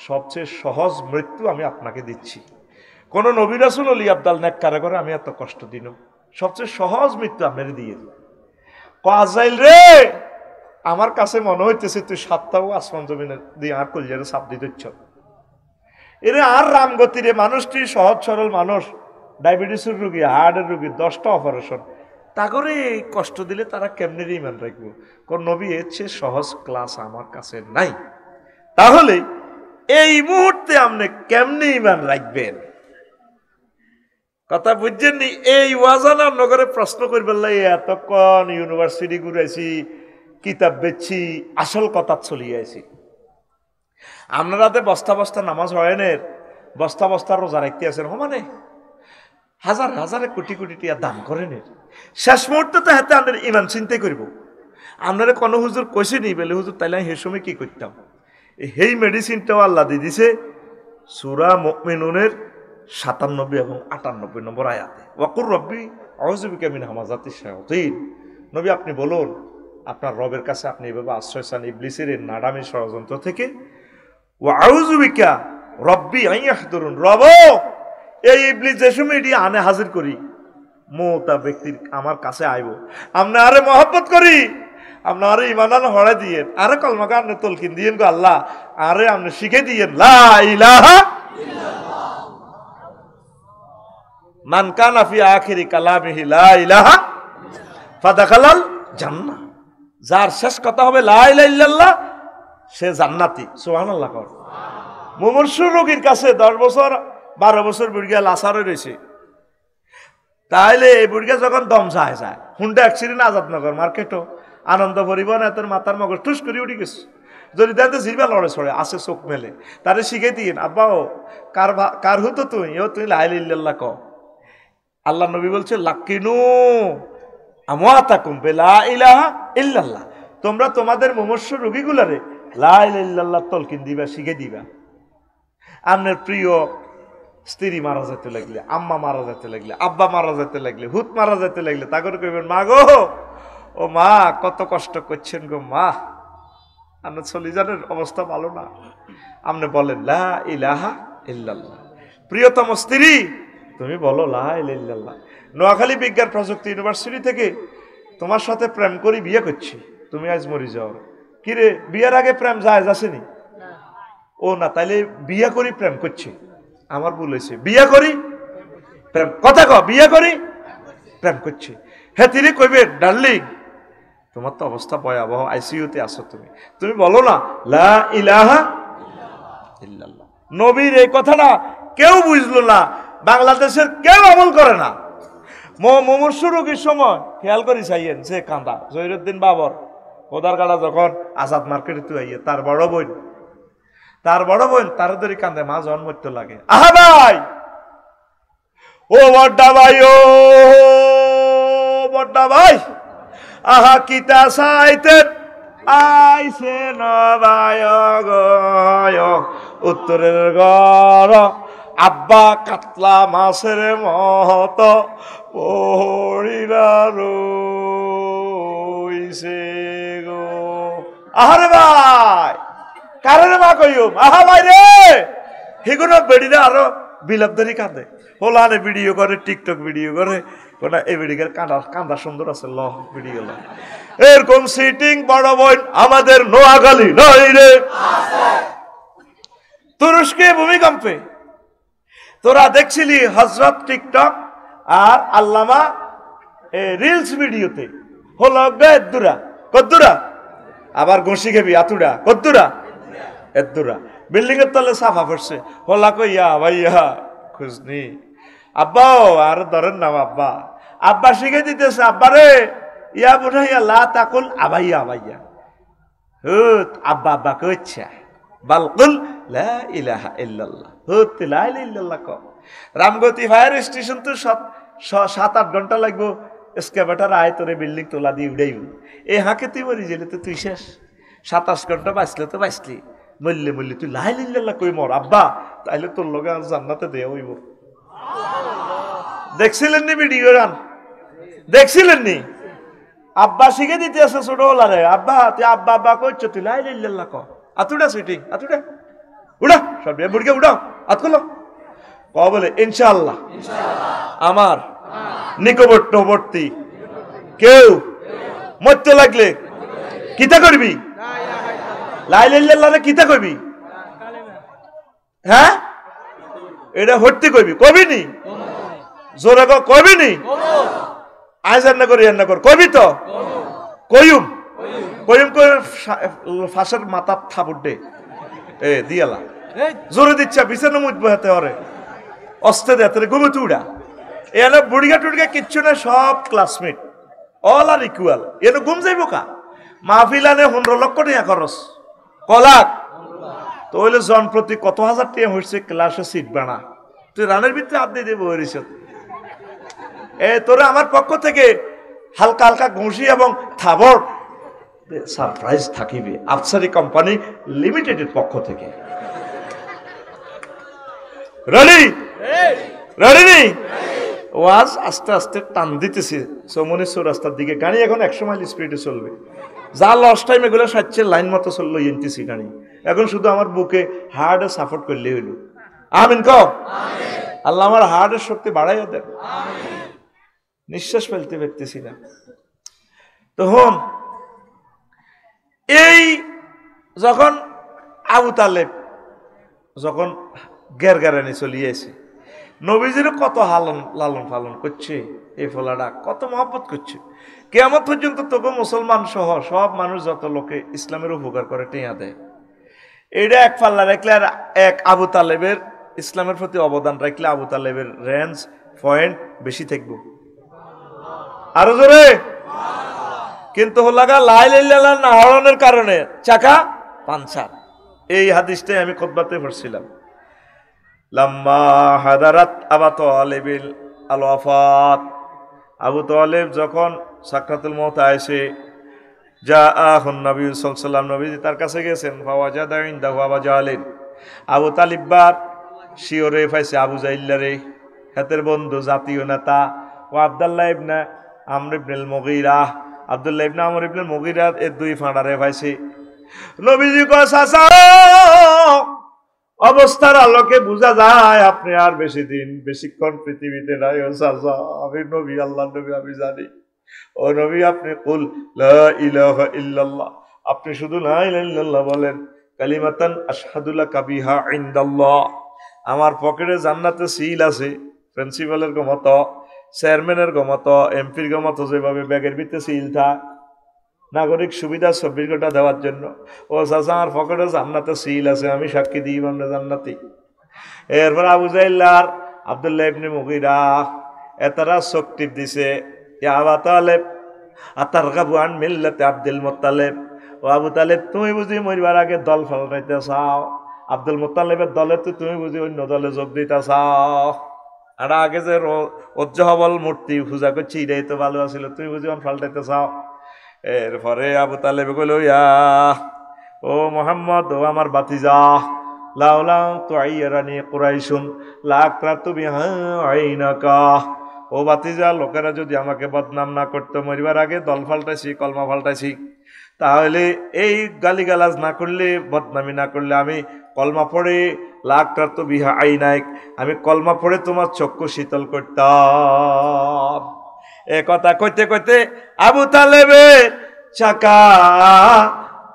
সবচেয়ে সহজ মৃত্যু আমি আপনাকে দিচ্ছি। কোন নবী রাসূল ওলি আব্দাল নেককারে করে আমি এত কষ্ট দিন, সবচেয়ে সহজ মৃত্যু আপনারে দিয়ে আজরাইল রে আমার কাছে মনে হইতেছে তুই 7টাও আসমান জমিনে দিয়ে আর কলিজারে চাপ দিতেছ। এরে আর রামগতিরে মানুষটি সহজ সরল মানুষ, ডায়াবেটিসের রোগী, হার্টের রোগী, 10টা অপারেশন, তা করে কষ্ট দিলে তারা কেমনে ইমান রাখবো? কোন নবী এর চেয়ে সহজ ক্লাস আমার কাছে নাই। তাহলে এই মুহূর্তে আপনি কেমনে ইমান রাখবেন? কথা বুঝছেন নি? এই ওয়াজানা নগরে প্রশ্ন করবেন এতক্ষণ ইউনিভার্সিটি ঘুরেছি, কিতাব বেচছি, আসল কথা চলিয়ে আছি। আপনারা বস্তা বস্তা নামাজ হয়নের, বস্তা বস্তা রোজা রাখতে আছেন, মানে হাজার হাজারে কোটি কোটি টিয়া দান করেন। শেষ মুহূর্তে তো হাতে আমাদের ইমান চিন্তাই করব। আপনারা কোনো হুজুর কইছে নি বলে হুজুর তাইলে সেই সময় কি করতাম? এই মেডিসিনটাও আল্লাহ দিয়ে দিছে সূরা মুমিনুনের 97 এবং 98 নম্বর আয়াতে। ওয়াকুর রব্বি আউযু বিকা মিন হামাযাতিশ শায়াতিন। নবী আপনি বলুন আপনার রবের কাছে আপনি এভাবে আশ্রয় চান ইবলিসের নাডামি ষড়যন্ত্র থেকে। ওয়া আউযু বিকা রব্বি আন ইয়াহদুরুন। রব এই ইবলিস যে সময় এটি আনে হাজির করি মোতা ব্যক্তির আমার কাছে আইব, আপনি আরে মহব্বত করি, আপনি আরে ইমানান হড়ে দিয়েন, আরে কলমাকে আপনি তলকিন দিয়েন গো আল্লাহ, আরে আপনি শিখে দিয়েন লা ইলাহা ইল্লাল্লাহ মান কানা ফি আখিরি কালামিহি লা ইলাহা ফাদাখালাল জান্নাহ। যার শেষ কথা হবে লা ইলাহা ইল্লাল্লাহ সে জান্নাতি। সুবহানাল্লাহ। কর মুমূর্ষু রোগীর কাছে 10 বছর 12 বছর বুড়িয়া লাসারে রয়েছে, তাইলে এই বুড়িয়া যখন দম যায় হুন্ডা অ্যাক্সিডেন্ট আজাদনগর মার্কেটও আনন্দ পরিবহন এত মাথার মগজ টুস করে উঠে গেছে। যদি দেখতে জিরবা লড়ে ছড়ে আসে চোখ মেলে, তারে শিখে দিন আব্বা ও কার হতো তুই তুই লা ইলাহা ইল্লাল্লাহ ক। আল্লাহ নবী বলছে লাকিনু আমওয়াতাকুম বিলা ইলাহা ইল্লাল্লাহ। তোমরা তোমাদের মুমূর্ষু রোগীগুলারে লা ইলাহা ইল্লাল্লাহ তলকিন দিবা, শিখে দিবা। আপনার প্রিয় স্ত্রী মারা যেতে লাগলে, আম্মা মারা যেতে লাগলে, আব্বা মারা যেতে লাগলে, হুত মারা যেতে লাগলে তা করে কইবেন মা গো, ও মা কত কষ্ট করছেন গো মা, আপনার চলিজানের অবস্থা ভালো না, আপনি বলেন লা ইলাহা ইল্লাল্লাহ। প্রিয়তম স্ত্রী তুমি বলো লা ইলাহা ইল্লাল্লাহ। নোয়াখালী বিজ্ঞান প্রযুক্তি ইউনিভার্সিটি থেকে তোমার সাথে প্রেম করি বিয়ে করছি, তুমি আজ মরি যাও। কিরে বিয়ের আগে প্রেম যায় আসেনি? ও না, তাইলে বিয়ে করি প্রেম করছি। আমার ভুল হয়েছে, বিয়ে করি প্রেম, কথা ক বিয়ে করি প্রেম করছি। হ্যাঁ তিনি কইবে ডার্লিং তোমার তো অবস্থা ভয়াবহ, আইসিইউতে আছো তুমি, তুমি বলো না লা ইলাহা ইল্লাল্লাহ। নবীর এই কথাটা কেউ বুঝলো না, বাংলাদেশের কেউ আমল করে না। মুমূর্ষু রোগীর সময় খেয়াল করি চাইয়েন সে কান্দা জহিরুদ্দিন বাবর ওদার গাড়া যখন আজাদ মার্কেটে তুই আইয়ে তার বড় বোন তার ধরে কান্দে, মা জন মরতে লাগে। আহা ভাই ও বড্ডা ভাই, ও বড্ডা ভাই, আহা কিতা সাইতেন আইছে নবায় গয় উত্তরের গড়, আব্বা কাতলা মাছের মহত পড়িলা রইছে গো। আহারে ভাই কারণে মা কইও আহা ভাই রে, সেগুলো বেড়িরা আরো বিলাপদারি কাঁদে, হোলানে ভিডিও করে, টিকটক ভিডিও করে, কোনা এই ভিডিওর কান্দা সুন্দর আছে ল ভিডিও ল। এরকম সিটিং বড় বোন আমাদের নোয়াখালী নয় রে, তুরস্কে ভূমিকম্পে তোরা দেখছিলি হজরত টিকটক আর আল্লামা রিলস ভিডিওতে হলো এদ্দুরা কদ্দুরা, আবার ঘষি খেবি আতুরা কদ্দুরা এদ্দুরা, বিল্ডিং এর তলে সাফা পড়ছে, হোলা কইয়া ভাইয়া খুঁজনি আব্বা আর ধরেন নাম আব্বা, আব্বা শিখে দিতেছে আব্বা রে ইয়া বুঝাইয়া লা তাকুল আবাইয়া আবাইয়া, হুত আব্বা আব্বা কইছা বালকুল লা ইলাহা ইল্লাল্লাহ, হুত লা ইলাহা ইল্লাল্লাহ ক। রামগতি ফায়ার স্টেশন তো 7-8 ঘন্টা লাগবো, এসকেভেটর আয় তোরে বিল্ডিং তোলা দিয়ে উড়াইব। এই হাঁকে তুই মরি গেলে তো তুই শেষ, 27 ঘন্টা বাঁচলে তো বাঁচলি, মরলে মরলে তুই লা ইলাহা ইল্লাল্লাহ কই মর আব্বা, তাইলে তোর লগে আর জান্নাতে দেয়া হইব। দেখছিলেন নি ভিডিও গান? দেখছিলেন নি? আব্বা শিখে দিতে আছে ছোট হলারে, আব্বা তুই আব্বা আব্বা কইছ তুই লা ইলাহা ইল্লাল্লাহ ক। আতুডা সুইটিং আতুডা উড়া সব বুড়কে উড়াও হাত খুলো ক বলে ইনশাআল্লাহ আমার নিকটবর্তী কেউ মরতে লাগলে কিতা করবি? লা ইলাহা ইল্লাল্লাহ কিতা কইবি? হ্যাঁ এটা হইতে কইবি, কবি নি জোরে কবি নি, আজ রান্না করি রান্না কর কবি তো কয়ুম কয়ুম করে ফাঁসের মাথা থাপুর দে এ দিয়ালা জোরে দিচ্ছা বিছানো মুজবো হাতে হরে অস্তে দে ঘুমে তুড়া এনে বুড়িগা টুড়িগা কিচ্ছু না সব ক্লাসমেট অল আর ইকুয়াল এনে ঘুম যাইব কা মাহফিল আনে 15 লক্ষ টাকা খরচ কলাক তো হইলে জন প্রতি কত হাজার টাকা হচ্ছে ক্লাসে সিট বানা তুই রানের ভিতরে হাত দিয়ে দেবো হরিস তোরে আমার পক্ষ থেকে হালকা হালকা ঘুষি এবং থাবর সারপ্রাইজ থাকিবে আফসারি কোম্পানি লিমিটেডের পক্ষ থেকে রেডি রেডি ওয়াজ আস্তে আস্তে টান দিতেছি চৌমনেশ্বর রাস্তার দিকে গাড়ি এখন 100 মাইল স্পিডে চলবে যা লস টাইম এগুলো 60 লাইন মতো চললো এনটিসি গাড়ি এখন শুধু আমার বুকে হার্টে সাপোর্ট করলে হইল আমিন কও আল্লাহ আমার হার্টের শক্তি বাড়াইয়া দেন নিঃশ্বাস ফেলতে পারতেছি না তখন এই যখন আবু তালেব যখন গেরগারানি চলিয়েছে নবীজির কত লালন পালন করছে এই ফলাটা কত মহব্বত করছে কিয়ামত পর্যন্ত তোকে মুসলমান সহ সব মানুষ যত লোকে ইসলামের উপকার করে টেঁয়া দেয় এটা এক পাল্লা রাখলে আর এক আবু তালেবের ইসলামের প্রতি অবদান রাখলে আবু তালেবের রেঞ্জ পয়েন্ট বেশি থাকবো আরো জোরে কিন্তু হলাগা লাইলাইল্লাহ না হরণের কারণে চাকা পাঞ্চার এই হাদিসটাই আমি খুতবাতে পড়ছিলাম লাম্মা হাদারাত আবু তালেবিল আল ওয়াফাত আবু তালেব যখন সাকরাতুল মউত আইছে জাআহুন নবী সাল্লাল্লাহু আলাইহি ওয়াসাল্লাম নবীজি তার কাছে গেছেন ফাওয়াজাদা ইনদাহু আবু জাহলিন আবু তালিব বাদ শিওরে পাইছে আবু জাইল্লারে হাতের বন্ধু জাতীয় নেতা ও আব্দুল্লাহ ইবনে আমর ইবনুল মুগীরা আব্দুল্লাহ ইবনে আমর ইবনুল মুগীরা এর দুই ফাঁড়ারে পাইছে নবীজি কয় চাচা অবস্থার আলোকে বোঝা যায় আপনি আর বেশি দিন বেশিক্ষণ পৃথিবীতে নাই ও চাচা আমি নবী আল্লাহর নবী আমি জানি ও নবী আপনি কুল লা ইলাহা ইল্লাল্লাহ আপনি শুধু লা ইলাহা ইল্লাল্লাহ বলেন কালিমাতান আশহাদু লাকা বিহা ইনদাল্লাহ আমার পকেটে জান্নাতে সিল আছে প্রিন্সিপালের গমত চেয়ারম্যানের গমত এমপির গমত যেভাবে ব্যাগের ভিতরে সিল থাক নাগরিক সুবিধা 24 ঘন্টা দেওয়ার জন্য ও চাচা আমার পকেটে জান্নাতে সিল আছে আমি সাক্ষী দিই আমরা জান্নাতি এরপর আবু জাইল্লার আব্দুল্লাহ ইবনে মুগীরা এতারা চোখ টিপ দিছে ইয়া আবু তালেব আতারগাবু আন মিল্লাতে আব্দুল মুত্তালিব ও আবু তালেব তুমি বুঝি মরিবার আগে দল পাল্টাইতে চাও আব্দুল মুত্তালিবের দলে তো তুমি বুঝি অন্য দলে যোগ দিতে চাও আর আগে যে উজ্জহবল মূর্তি পূজা করছি এটাই তো ভালো আছিল তুমি বুঝি পাল্টাইতে চাও এরপরে আবু তালেব কইল ইয়া ও মুহাম্মদ ও আমার বাতিজা লাউলা তুআইরানি কুরাইশুন লাকরাতু বিহা আইনাকা ও বাতিজা লোকেরা যদি আমাকে বদনাম না করতো মরিবার আগে দল পাল্টাইছি কলমা পাল্টাইছি তাহলে এই গালিগালাজ না করলে বদনামি না করলে আমি কলমা পড়ে লাকরাতু বিহা আইনাক আমি কলমা পড়ে তোমার চক্ষু শীতল করতাম এ কথা কইতে কইতে আবু তালেবের চাকা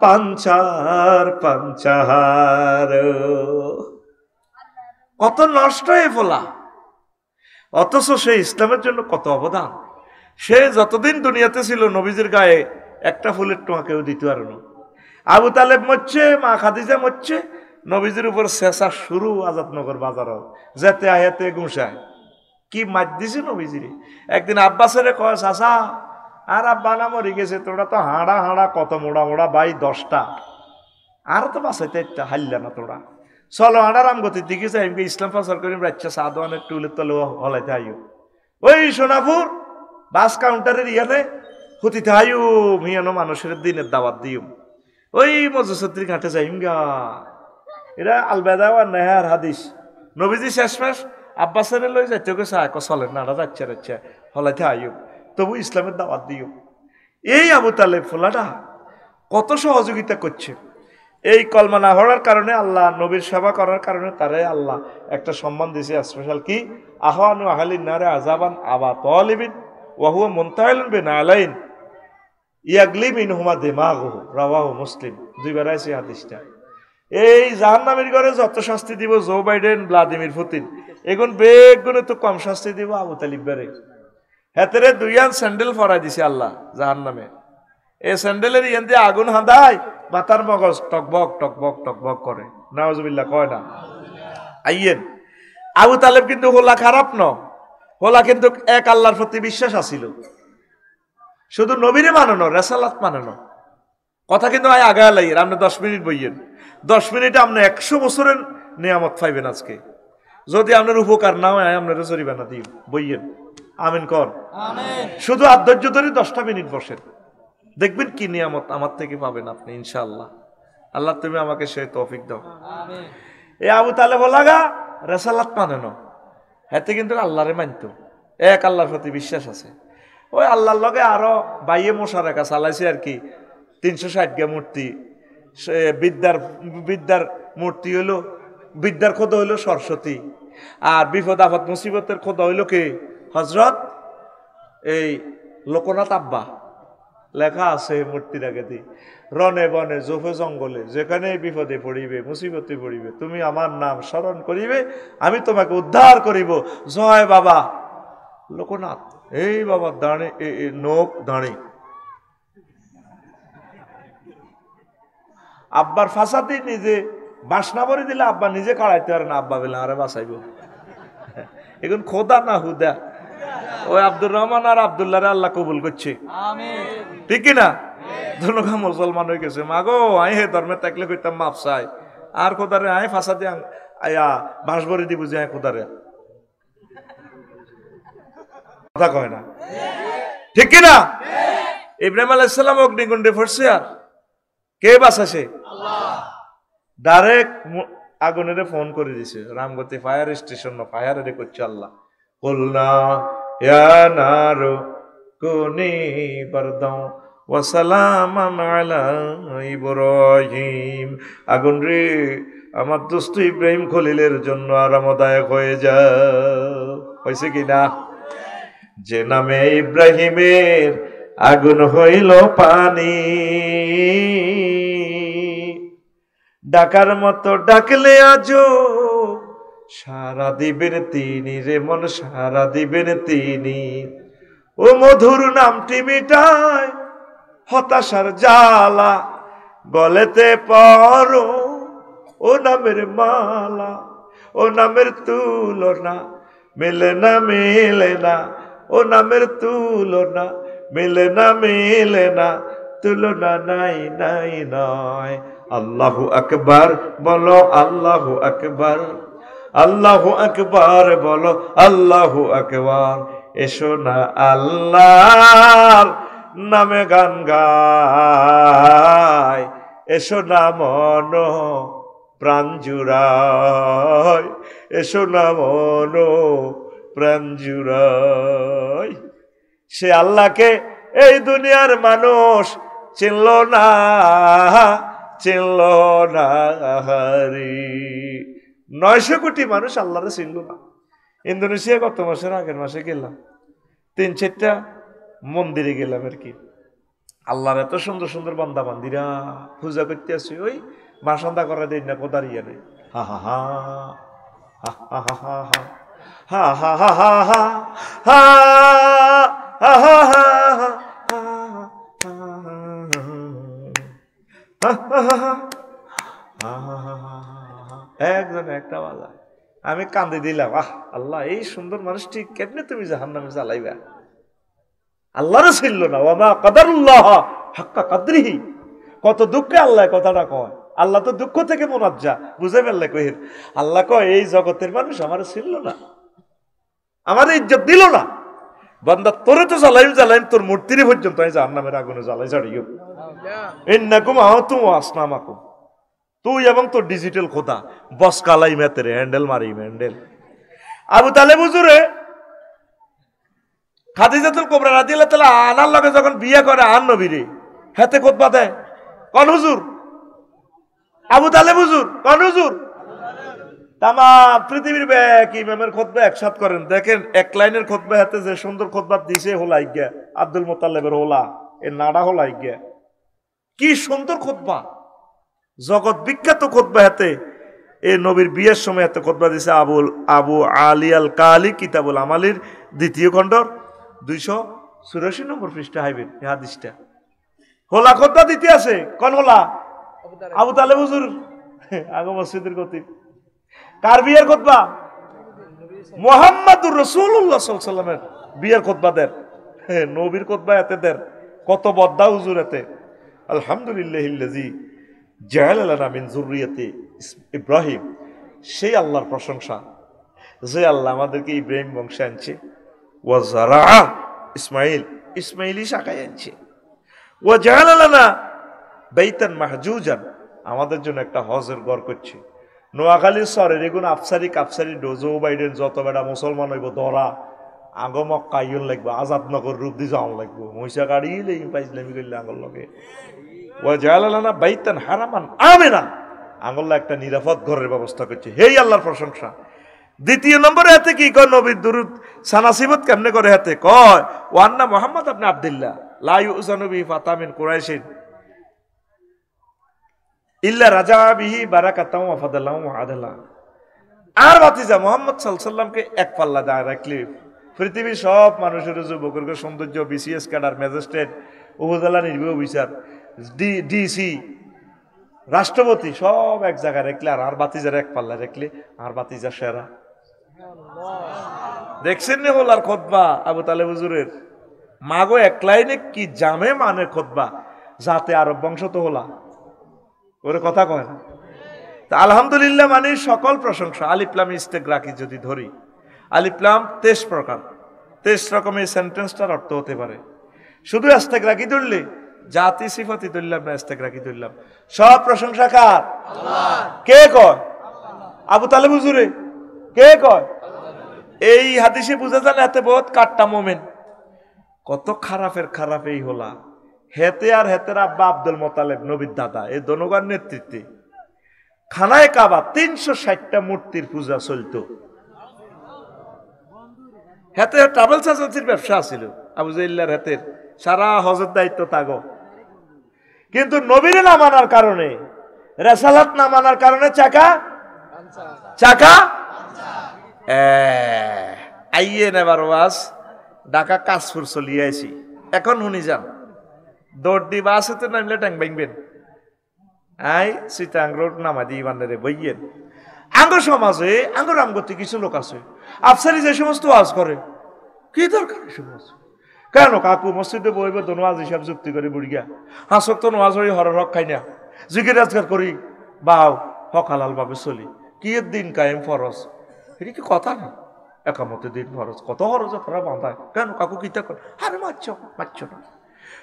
পাঞ্চার পাঞ্চার কত নষ্ট হয়ে ফেলা অথচ সে ইসলামের জন্য কত অবদান সে যতদিন দুনিয়াতে ছিল নবীজির গায়ে একটা ফুলের টোয়া কেউ দিতে পারে না আবু তালেব মরছে মা খাদিজা মরছে নবীজির উপর শেষা শুরু আজাদনগর বাজারও যেতে আয়াতে গুঁসায় কি মার দিছে নবীজিরে একদিন আব্বাসের কয় চাচা আর আব্বা না মরে গেছে তোরা তো হাঁড়া হাঁড়া কত মোড়া মোড়া বাই 10টা আর তো বাসাইতে হারলা না তোরা চলো হাঁড়ার আমগতির দিকে যাই ইসলাম প্রচার করি বাচ্চা সাদওয়ানের টুলের তলে হলাইতে আইও ওই সোনাপুর বাস কাউন্টারের ইয়ানে হতিতে আইও মিয়ানো মানুষের দিনের দাওয়াত দিও ওই মজুসদ্দির ঘাটে যাইম গা এরা আলবেদা আর নেহার হাদিস নবীজি শেষমেশ আব্বাসের লই যাইতে গেছে চলেন না যাচ্ছে যাচ্ছে হলাইতে আইও তবু ইসলামের দাওয়াত দিও এই আবু তালেব ফোলাটা কত সহযোগিতা করছে এই কলমা না পড়ার কারণে আল্লাহ নবীর সেবা করার কারণে তারে আল্লাহ একটা সম্মান দিয়েছে স্পেশাল কি আহওয়ানু আহলিন নারে আযাবান আবা তালিবিন ওয়া হুয়া মুনতাহিলুন বিনালাইন ইয়াগলি মিনহুমা দিমাগুহু রাওয়াহু মুসলিম দুইবার আছে হাদিসটা এই জাহান্নামের ঘরে যত শাস্তি দিব জো বাইডেন ভ্লাদিমির পুতিন এখন বেগুনে তো কম শাস্তি দিব আবু তালিব বারে হেতেরে দুইয়ান স্যান্ডেল ফরাই দিছে আল্লাহ জাহান্নামে। এই স্যান্ডেলের ইয়ান দিয়ে আগুন হাঁদায়, মাথার মগজ টকবক টকবক টকবক করে। নাউজুবিল্লাহ কয় না? আইয়েন আবু তালেব কিন্তু হোলা খারাপ ন, হোলা কিন্তু এক আল্লাহর প্রতি বিশ্বাস আছিল, শুধু নবীরে মানানো, রেসালাত মানানো কথা কিন্তু আগে লাইয়ের। আপনি 10 মিনিট বইয়েন, 10 মিনিটে আপনি 100 বছরের নিয়ামত পাইবেন আজকে। যদি আপনার উপকার না হয় আপনার জরিমানা দিই বইয়েন। আমিন কর। শুধু আধ্যাত্ম ধরে 10টা মিনিট বসেন, দেখবেন কি নিয়ামত আমার থেকে পাবেন আপনি ইনশাআল্লাহ। আল্লাহ তুমি আমাকে সেই তৌফিক দাও। এ আবু তালেব লাগা রেসালাত মানানো, এতে কিন্তু আল্লাহরে মানতো, এক আল্লাহর প্রতি বিশ্বাস আছে। ওই আল্লাহর লগে আরো বাইয়ে মশা রেখা চালাইছে আর কি। 360 গে মূর্তি, বিদ্যার মূর্তি হইলো, বিদ্যার খোদা হইলো সরস্বতী, আর বিপদ আপদ মুসিবতের খোদা হইলো কে? হজরত এই লোকনাথ আব্বা। লেখা আছে মূর্তির আগে দি, রনে বনে জোফে জঙ্গলে যেখানে বিপদে পড়িবে মুসিবতে পড়িবে তুমি আমার নাম স্মরণ করিবে, আমি তোমাকে উদ্ধার করিব। জয় বাবা লোকনাথ। এই বাবা দাঁড়ে নোক দাঁড়ে আব্বার ফাঁসাতেই নিজে বাসনা ভরে দিলে আব্বা নিজে কাড়াইতে পারে না। আব্বা বলে আরে বাঁচাইব। এখন খোদা না হুদা, ওই আব্দুর রহমান আর আব্দুল্লাহ আল্লাহ কবুল করছে, ঠিক কিনা? ধনুকা মুসলমান হয়ে গেছে। মাগো আই হে ধর্মে থাকলে কইতাম মাপ চাই, আর খোদারে আই ফাঁসা দিয়ে আয়া বাঁশ ভরে দি বুঝে খোদারে কথা কয় না, ঠিক কিনা? ইব্রাহিম আলাইহিস সালাম অগ্নিকুণ্ডে পড়ছে, আর কে বাঁচাছে? ডাইরেক্ট আগুনের ফোন করে দিছে, রামগতি ফায়ার স্টেশন ফায়ার রে করছে আল্লাহ। কুলনা ইয়া নারু কুনি বারদাও ওয়া সালামান আলা ইব্রাহিম। আগুন রে আমার দোস্ত ইব্রাহিম খলিলের জন্য আরামদায়ক হয়ে যা। হয়েছে কি না? যে নামে ইব্রাহিমের আগুন হইল পানি, ডাকার মতো ডাকলে আজো সারা দিবেন তিনি রে মন, সারা দিবেন তিনি। ও মধুর নামটি মিটায় হতাশার জ্বালা, গলেতে পরো ও নামের মালা। ও নামের তুলনা মেলে না মেলে না, ও নামের তুলনা মেলে না মেলে না, তুলনা নাই নাই নয়। আল্লাহু আকবার বলো, আল্লাহু আকবার, আল্লাহু আকবার বলো, আল্লাহু আকবার। এসো না আল্লাহর নামে গান গায়, এসো না মন প্রাণ জুড়ায়, এসো না মন প্রাণ জুড়ায়। সে আল্লাহকে এই দুনিয়ার মানুষ চিনল না, চিনল না। হারি 900 কোটি মানুষ আল্লাহরে চিনল না। ইন্দোনেশিয়া গত মাসের আগের মাসে গেলাম, 3-4টা মন্দিরে গেলাম আর কি। আল্লাহর এত সুন্দর সুন্দর বান্দা বান্দিরা পূজা করতে আসি, ওই মাসন্দা করা দেয় না কোদারিয়া নেই। হা হা হা হা হা হা হা হা হা হা হা হা হা হা একজন একটা বাজা, আমি কান্দে দিলাম। আল্লাহ এই সুন্দর মানুষটি কেমনে তুমি জাহান্নামে জ্বালাইবা? আল্লাহরও ছিল না। ওয়ামা কাদারুল্লাহ হাক্কা কাদরিহি। কত দুঃখে আল্লাহ কথাটা কয়। আল্লাহ তো দুঃখ থেকে মুনাজ্জা, বুঝে ফেললে কহির। আল্লাহ কয় এই জগতের মানুষ আমার ছিল না, আমার ইজ্জত দিল না। বান্দা তোরে তো জ্বালাইম জ্বালাইম, তোর মূর্তিরে পর্যন্ত আমি জাহান্নামের আগুনে জ্বালাই ছাড়িও। ইন্নাকুম আহাতুম ওয়া আসনামাকুম। তুই এবং তোর ডিজিটাল খোদা বস কালাই মেতেরে হ্যান্ডেল মারি হ্যান্ডেল। আবু তালেব হুজুরে খাদিজাতুল কুবরা রাদিয়াল্লাহু তাআলা আনার লগে যখন বিয়ে করে আন নবীরে, হাতে খুতবা দেয় কোন হুজুর? আবু তালেব হুজুর। কোন হুজুর? তামাম পৃথিবীর ব্যাক ইমামের খুতবা একসাথ করেন। দেখেন এক লাইনের খুতবা হাতে যে সুন্দর খুতবা দিছে হোলাই গিয়া আব্দুল মুত্তালিবের হোলা, এর নাডা হোলাই গিয়া। কি সুন্দর খুতবা, জগৎ বিখ্যাত খুতবা হাতে। এই নবীর বিয়ের সময় হাতে খুতবা দিছে আবু আলী আল কালি কিতাবুল আমালির 2য় খণ্ডর 284 নম্বর পৃষ্ঠা হাইবেন এই হাদিসটা। হোলা খোদ্দা দিতে আছে কোন হোলা? আবু তালেব হুজুর আগে মসজিদের গতি। কার বিয়ের খুতবা? মুহাম্মাদুর রাসূলুল্লাহ সাল্লাল্লাহু আলাইহি ওয়াসাল্লামের বিয়ের খুতবা দেন। নবীর খুতবা এতে দেন, কত বদ্দা হুজুর এতে। আলহামদুলিল্লাহিল্লাযী জাআলা লানা মিন যুররিয়াতি ইব্রাহিম, সেই আল্লাহর প্রশংসা যে আল্লাহ আমাদেরকে ইব্রাহিম বংশে আনছে। ওয়া যারাআ ইসমাঈল, ইসমাঈলি শাখায় আনছে। ওয়া জাআলা লানা বাইতান মাহজুজান, আমাদের জন্য একটা হজের ঘর করছে। নোয়াখালীর শহরের এগুলো আফসারি কাপসারি ডোজো বাইডেন যত বেড়া মুসলমান হইব ধরা আগ মক্কা ইউন লাগবো, আজাদনগর রূপ দিয়ে যাওয়ান লাগবো, মহিষা গাড়ি পাইজলামি করলে আঙুল লগে। ও জালালানা বাইতান হারামান আমেনা, আঙুল্লা একটা নিরাপদ ঘরের ব্যবস্থা করছে। হেই আল্লাহর প্রশংসা। দ্বিতীয় নম্বরে হাতে কি কয়? নবীর দুরুদ সানাসিবত কেমনে করে হাতে কয়? ওয়ান্না মুহাম্মদ ইবনে আব্দুল্লাহ লা ইউজানু বি ফাতামিন কুরাইশিন ইল্লা রাজা বিহি বারাকাতাও ওয়া ফাদালাও ওয়া আদালা। আর ভাতিজা মুহাম্মদ সাল্লাল্লাহু আলাইহি ওয়াসাল্লামকে এক পাল্লা দাঁড় রাখলে পৃথিবীর সব মানুষের যুবকের সৌন্দর্য, বিসিএস ক্যাডার, ম্যাজিস্ট্রেট, উপজেলা নির্বাহী অফিসার, ডিসি, রাষ্ট্রপতি সব এক জায়গায় রাখলে আর বাতিজার এক পাল্লা রাখলে আর বাতিজা সেরা। দেখছেন নি হলার খুতবা আবু তালেব হুজুরের? মাগো এক লাইনে কি জামে মানে খুতবা, যাতে আরব বংশ তো হলা ওরে কথা কয় না। তা আলহামদুলিল্লাহ মানে সকল প্রশংসা। আলিফলাম ইস্তেগরাকি যদি ধরি, আলিফলাম 23 প্রকার, 23 রকমের সেন্টেন্সটার অর্থ হতে পারে। শুধু ইস্তেগরাকি ধরলে জাতি সিফাতি ধরলাম না, ইস্তেগরাকি ধরলাম। সব প্রশংসা কার? আল্লাহ। কে কয়? আবু তালেব হুজুরে। কে কয়? এই হাদিসে বুঝা যায় না এতে বহুত কাট্টা মোমেন। কত খারাপের খারাপ এই হলা। হেতে আর হেতের আব্বা আব্দুল মোতালেব নবীর দাদা, এই দনগার নেতৃত্বে খানায় কাবা 360টা মূর্তির পূজা চলত। হেতে ট্রাভেলস এজেন্সির ব্যবসা ছিল আবু জাইল্লার হেতের, সারা হজের দায়িত্ব তাগো। কিন্তু নবীরে না মানার কারণে, রেসালাত না মানার কারণে চাকা আইয়ে নেবার ওয়াজ ঢাকা কাশফুর চলিয়ে আইছি। এখন শুনি যান দৌড় দিবা আছে তো নামলে ট্যাং ভাঙবেন। আই সিটাং রোড নামা দিয়ে বান্দারে বইয়েন। আঙ্গ সমাজে আঙ্গ রামগতি কিছু লোক আছে আফসারি যে সমস্ত ওয়াজ করে, কি দরকার সমস্ত? কেন কাকু মসজিদে বইবে তো নোয়াজ হিসাব যুক্তি করে বুড়িয়া হাসক তো নোয়াজ হরি হর হক খাই না, জিকির আজগার করি বাও হক হালাল ভাবে চলি। কি দিন কায়েম ফরজ, এটা কি কথা না? একামতে দিন ফরজ, কত হরজ তারা বাঁধায়। কেন কাকু কিতা কর? আরে মারছ না।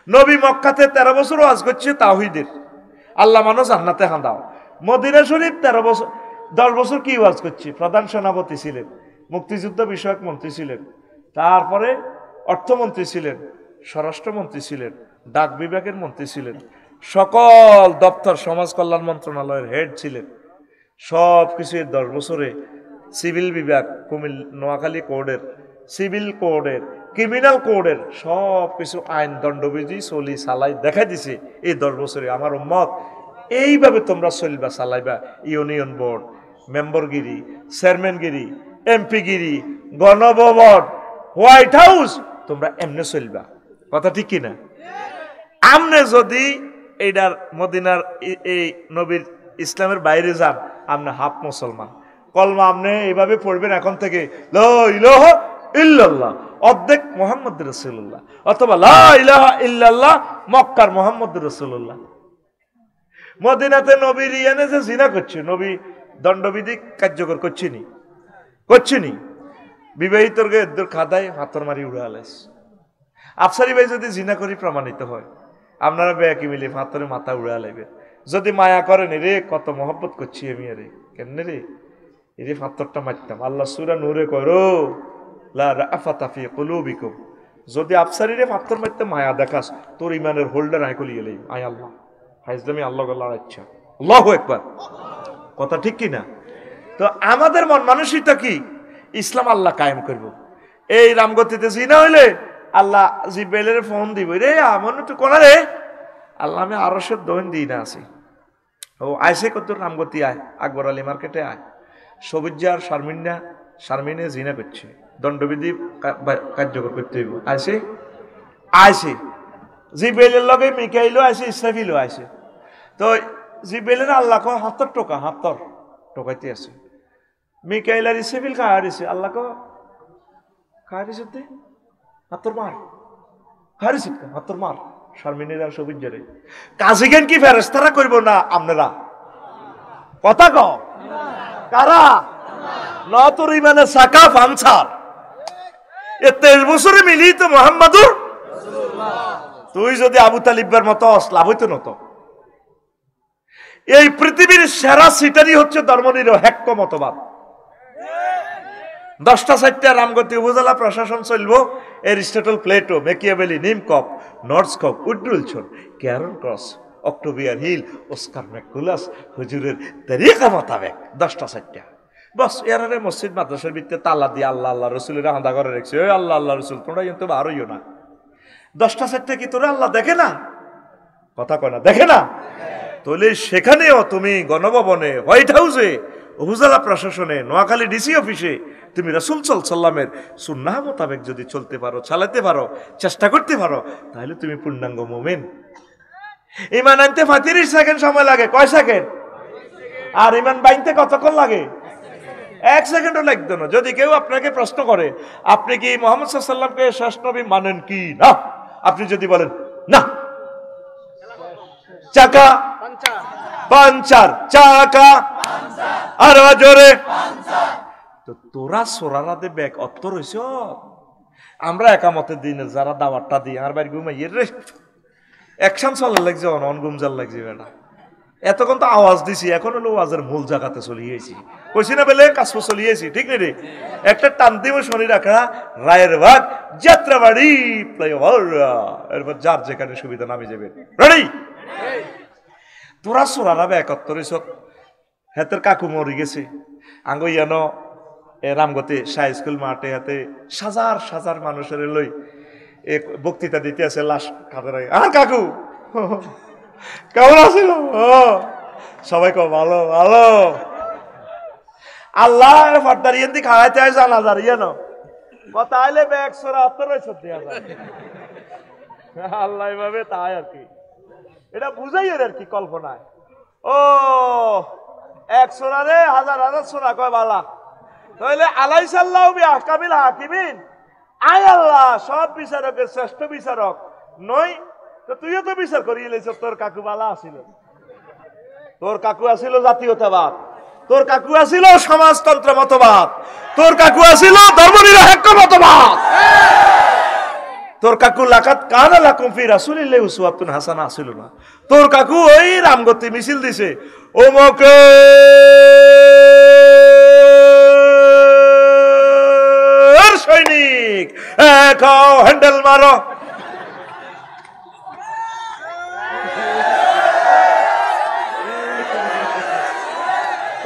নবী মক্কাতে 13 বছর ওয়াজ করছে তাওহীদের, আল্লাহ মানুষ জান্নাতে হাঁদাও। মদিনা শরীফ 10 বছর কি ওয়াজ করছে? প্রধান সেনাপতি ছিলেন, মুক্তিযুদ্ধ বিষয়ক মন্ত্রী ছিলেন, তারপরে অর্থমন্ত্রী ছিলেন, স্বরাষ্ট্রমন্ত্রী ছিলেন, ডাক বিভাগের মন্ত্রী ছিলেন, সকল দপ্তর সমাজ কল্যাণ মন্ত্রণালয়ের হেড ছিলেন। সব কিছু 10 বছরে সিভিল বিভাগ, নোয়াখালী কোর্টের, সিভিল কোর্টের, ক্রিমিনাল কোর্টের সব কিছু আইন দণ্ডবিধি চলি চালাই দেখা দিছে। এই 10 বছরে আমার উম্মত এইভাবে তোমরা চলবা চালাইবা। ইউনিয়ন বোর্ড মেম্বরগিরি, চেয়ারম্যানগিরি, এমপিগিরি, গণভবন, হোয়াইট হাউস, তোমরা এমনে চলবা। কথা ঠিক কিনা? আমনে যদি এইটার মদিনার এই নবীর ইসলামের বাইরে যান, আপনি হাফ মুসলমান। কলমা আপনি এইভাবে পড়বেন এখন থেকে, লা ইলাহা ইল্লাল্লাহ অর্ধেক মুহাম্মদ রাসূলুল্লাহ, অথবা লা ইলাহা ইল্লাল্লাহ মক্কার মুহাম্মদ রাসূলুল্লাহ। মদিনাতে নবীর ইয়ানে যে জিনা করছে, নবী দণ্ডবিধি কার্যকর করছেনি। বিবাহিতকে এদের খাদায় হাতর মারি উড়ে আলাইস। আফসারি ভাই যদি জিনা করি প্রমাণিত হয়, আপনারা বেয়াকি মিলে হাতরে মাথা উড়ে আলাইবেন। যদি মায়া করেন, রে কত মহব্বত করছি আমি, আরে কেমনে রে এরে ফাত্তরটা মারতাম। আল্লাহ সূরা নূরে কয়রো লা রাফাতা ফি কুলুবিকুম, যদি আফসারিরে ফাত্তর মারতে মায়া দেখাস, তোর ইমানের হোল্ডার আই কলিয়ে লই। আয় আল্লাহ ফাইজলামি আল্লাহ গলার ইচ্ছা। আল্লাহু আকবার। কথা ঠিক কি না? তো আমাদের মন মানসিকতা কি? ইসলাম আল্লাহ কায়েম করব। এই রামগতিতে জিনা হইলে আল্লাহ জিব্রাইলের ফোন দিব, রে আমন তুই কোনা রে? আল্লাহ আমি আরশের দোন দিই না আছি। ও আইসে কত রামগতি আয়, আকবর আলী মার্কেটে আয়, সবুজার শারমিনা শারমিনে জিনা করছে, দণ্ডবিধি কার্যকর করতে হইব। আইসে জিব্রাইলের লগে মিকাইলও আইসে, ইসরাফিলও আইসে। তো জিব্রাইলের আল্লাহ কয় 70 টোকাইতে আছে। মিকাইল আর ইসরাফিল খাওয়া দিছে, আল্লাহ খাওয়া দিছে 70 মার হারিস 70 মার। শারমিনের আর সবিজ জরে কাজী জ্ঞান কি ফেরেশতারা করব না আপনারা? কথা কও কারা? না তোর ইমানে সাকাফ আনসার এ 23 বছরে মিলি তো মুহাম্মাদুর রাসূলুল্লাহ। তুই যদি আবু তালিবের মতো লাভ হইতো না তো। এই পৃথিবীর সেরা সিটারই হচ্ছে ধর্মনিরপেক্ষ মতবাদ। 10টা 4টা রামগতি উপজেলা প্রশাসন চলবো এরিস্টটল, প্লেটো, মেকিয়াভেলি, নিমকপ, নর্থস্কপ, উড্রুলছন, ক্যারন ক্রস, অক্টোবিয়ার হিল, অস্কার ম্যাকুলাস হুজুরের তরিকা মোতাবেক 10টা 4টা বস। এরারে মসজিদ মাদ্রাসার ভিতরে তালা দিয়ে আল্লাহ আল্লাহ রসুলের হাঁদা করে রেখেছে। ওই আল্লাহ আল্লাহ রসুল তোমরা কিন্তু বার হইও না। 10টা 4টা কি তোরা আল্লাহ দেখে না? কথা কয় না, দেখে না? তাহলে সেখানেও তুমি গণভবনে, হোয়াইট হাউসে, উপজেলা প্রশাসনে, নোয়াখালী ডিসি অফিসে তুমি রাসূল সাল্লাল্লাহু আলাইহি ওয়াসাল্লামের সুন্নাহ মোতাবেক যদি চলতে পারো, চালাতে পারো, চেষ্টা করতে পারো, তাহলে তুমি পূর্ণাঙ্গ মুমিন। ঈমান আনতে 35 সেকেন্ড সময় লাগে। কয় সেকেন্ড? আর ঈমান বাইনতে কতক্ষণ লাগে? 1 সেকেন্ডও লাগতো না। যদি কেউ আপনাকে প্রশ্ন করে আপনি কি মুহাম্মদ সাল্লাল্লাহু আলাইহি ওয়াসাল্লামকে শেষ নবী মানেন কি না, আপনি যদি বলেন না, চাকা পাঞ্চার, চাকা আর জোরে, তো তোরা সোরারা দে ব্যাগ অত্তর হইছ। আমরা একামতের দিনে যারা দাওয়াতটা দিই আর বাড়ি ঘুমাইয়ে রে অ্যাকশন চলার লাগছে, অন ঘুমজার লাগছে বেটা। এতক্ষণ তো আওয়াজ দিছি, এখন হলো আওয়াজের মূল জায়গাতে চলিয়েছি। কইছি না বেলে কাজ চলিয়েছি, ঠিক নেই রে? একটা টান দিব শনি রাখা রায়ের ভাগ যাত্রাবাড়ি ফ্লাইওভার, এরপর যার যেখানে সুবিধা নামে যাবে। রেডি? তোরা সোরারা বে 71 হাতের কাকু মরি গেছে। আঙ্গ ইয়ানো রামগতি শাহ স্কুল মাঠে হাতে সাজার সাজার মানুষের লই এক বক্তৃতা দিতে আছে। লাশ কাঁধে রাখে, আর কাকু কেমন আছিল? সবাই কো ভালো ভালো। আল্লাহ ফারদার ইয়েন্দি খাওয়াইতে হয় জানা যার ইয়েনো কথা আইলে ব্যাগ সোরা 78 দেওয়া যায়। আল্লাহ এভাবে তাই আর কি, এটা বুঝাই আর কি কল্পনায়। ও 1 সোরা রে হাজার হাজার সোরা কয় বালা। তাহলে আলাইসাল্লাহু বিআহকামিল হাকিমিন, আয় আল্লাহ সব বিচারকের শ্রেষ্ঠ বিচারক নয় তো তুইও তো বিচার করিয়ে লেছ। তোর কাকু বালা আছিল, তোর কাকু আছিল জাতীয়তাবাদ, তোর কাকু আছিল সমাজতন্ত্র মতবাদ, তোর কাকু আছিল ধর্মনিরপেক্ষ মতবাদ, তোর কাকু লাকাত কানা লাকুম ফি রাসূলিল্লাহি উসওয়াতুন হাসানাহ আছিল না। তোর কাকু ওই রামগতি মিছিল দিছে, ওমকে সৈনিক হ্যান্ডেল মারো।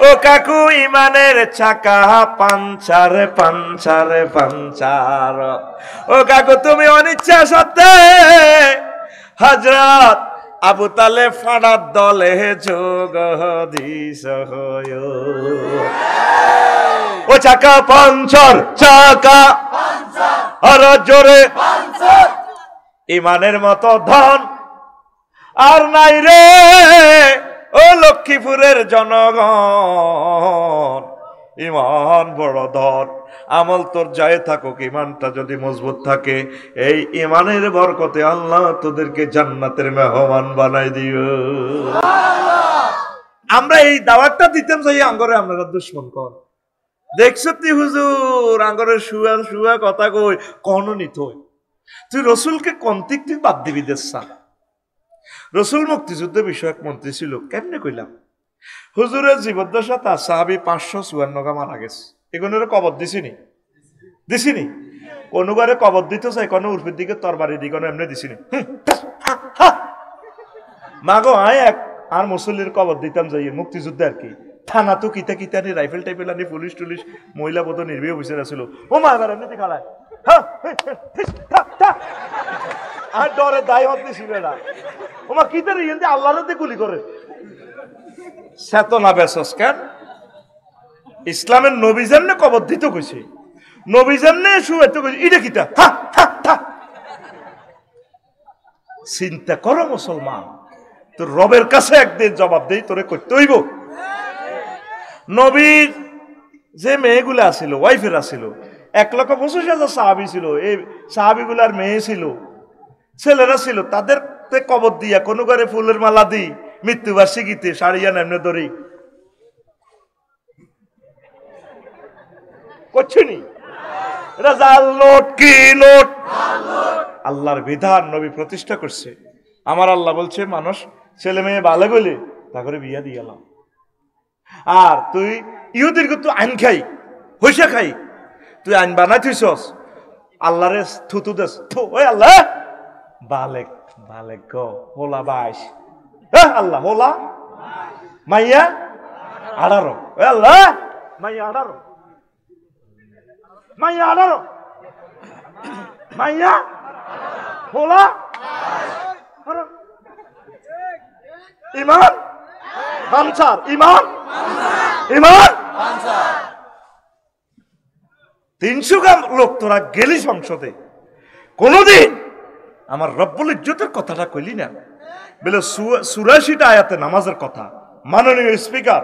ও কাকু ইমানের চাকা পাঞ্চার পাঞ্চার পাঞ্চার। ও কাকু তুমি অনিচ্ছা সত্ত্বে হযরত আবু তালেব ফাড়ার দলে যোগ দিস। ও চাকা পাঞ্চার, চাকা আর জোরে ইমানের মতো ধন আর নাই রে ও লক্ষ্মীপুরের জনগণ। ইমান বড় ধন, আমল তোর যায় থাকুক, ইমানটা যদি মজবুত থাকে এই ইমানের বরকতে আল্লাহ তোদেরকে জান্নাতের মেহমান বানাই দিও। আমরা এই দাওয়াতটা দিতাম যাই আঙ্গরে আপনারা দুশ্মন কর দেখছো তুই হুজুর আঙ্গরে শুয়া শুয়া কথা কই কোন নিত তুই রসুলকে কন্তিক তুই বাদ দিবি দেশা। রসুল মুক্তিযুদ্ধ বিষয়ক মন্ত্রী ছিল, কেমনে কইলাম হুজুরের জীবদ্দশা তার সাহাবী 554 মারা গেছে। এগুলোর কবর দিছিনি দিছিনি কোনবারে কবর দিতে চাই, কোনো উর্ফের দিকে তরবারি দিকে কোনো এমনি দিছিনি। মাগো আয় এক আর মুসল্লির কবর দিতাম যাই মুক্তিযুদ্ধে আর কি। থানা তো কিতা কিতা আনি রাইফেল টাইফেল আনি পুলিশ টুলিশ মহিলা বোধ নির্বাহী অফিসার আসছিল। ও মা এবার এমনিতে খালায় আর ডরে দায় হত দিছিল না। ও মা কিতারে আল্লাহর গুলি করে চেতনা বেসস কেন ইসলামের নবী জান্নে কবর দিতে কইছে, নবী জান্নে শুয়েতে কইছে এটা কিটা, হা হা হা। চিন্তা করো মুসলমান, তোর রবের কাছে একদিন জবাব দেই তোরে করতে হইব। নবীর যে মেয়েগুলা ছিল, ওয়াইফেরা ছিল, 1,25,000 সাহাবী ছিল। এই সাহাবীগুলার মেয়ে ছিল, ছেলেরা ছিল, তাদের কবর দিয়া কোনো ঘরে ফুলের মালা দিই, মৃত্যুবার্ষিকীতে সারিয়া নেমনে ধরি করছেনি। এটা জাল নোট, কি নোট? আল্লাহর বিধান নবী প্রতিষ্ঠা করছে। আমার আল্লাহ বলছে মানুষ ছেলে মেয়ে ভালো গেলে তা করে বিয়া দিয়ে এলাম। আর তুই ইহুদির তো আইন খাই, হইসা খাই, তুই আইন বানাই থুইছস, আল্লাহরে থুতু দেস, ওই আল্লাহ বালেক বালেক গো হোলা 22, আল্লাহ হোলা মাইয়া 18, ওই আল্লাহ মাইয়া 18, মাইয়া 18, মাইয়া হোলা ইমান আনসার, ইমান ইমান 300 গ্রাম লোক তোরা গেলি সংসদে, কোনদিন আমার রব্বুল ইজ্জতের কথাটা কইলি না। বলে 84টা আয়াতে নামাজের কথা। মাননীয় স্পিকার,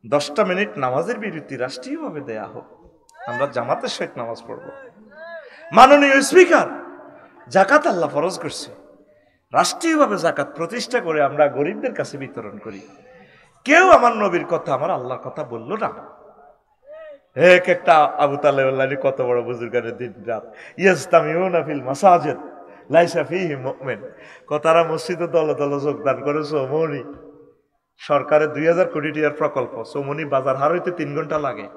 10টা মিনিট নামাজের বিরতি রাষ্ট্রীয়ভাবে দেয়া হোক, আমরা জামাতের সহিত নামাজ পড়ব। মাননীয় স্পিকার, জাকাত আল্লাহ ফরজ করছে, রাষ্ট্রীয়ভাবে জাকাত প্রতিষ্ঠা করে আমরা গরিবদের কাছে বিতরণ করি। কেউ আমার নবীর কথা, আমার আল্লাহর কথা বললো না। এক একটা আবু তালেব কত বড় বুজুর্গের দিন রাত ইয়াস্তামিউনা ফিল মাসাজিদ লাইসা ফিহি মুমিন, তারা মসজিদে দলে দলে যোগদান করেছে। মনি সরকারের 2000 কোটি টাকার প্রকল্প, সোমনি বাজার হার হইতে 3 ঘন্টা লাগে।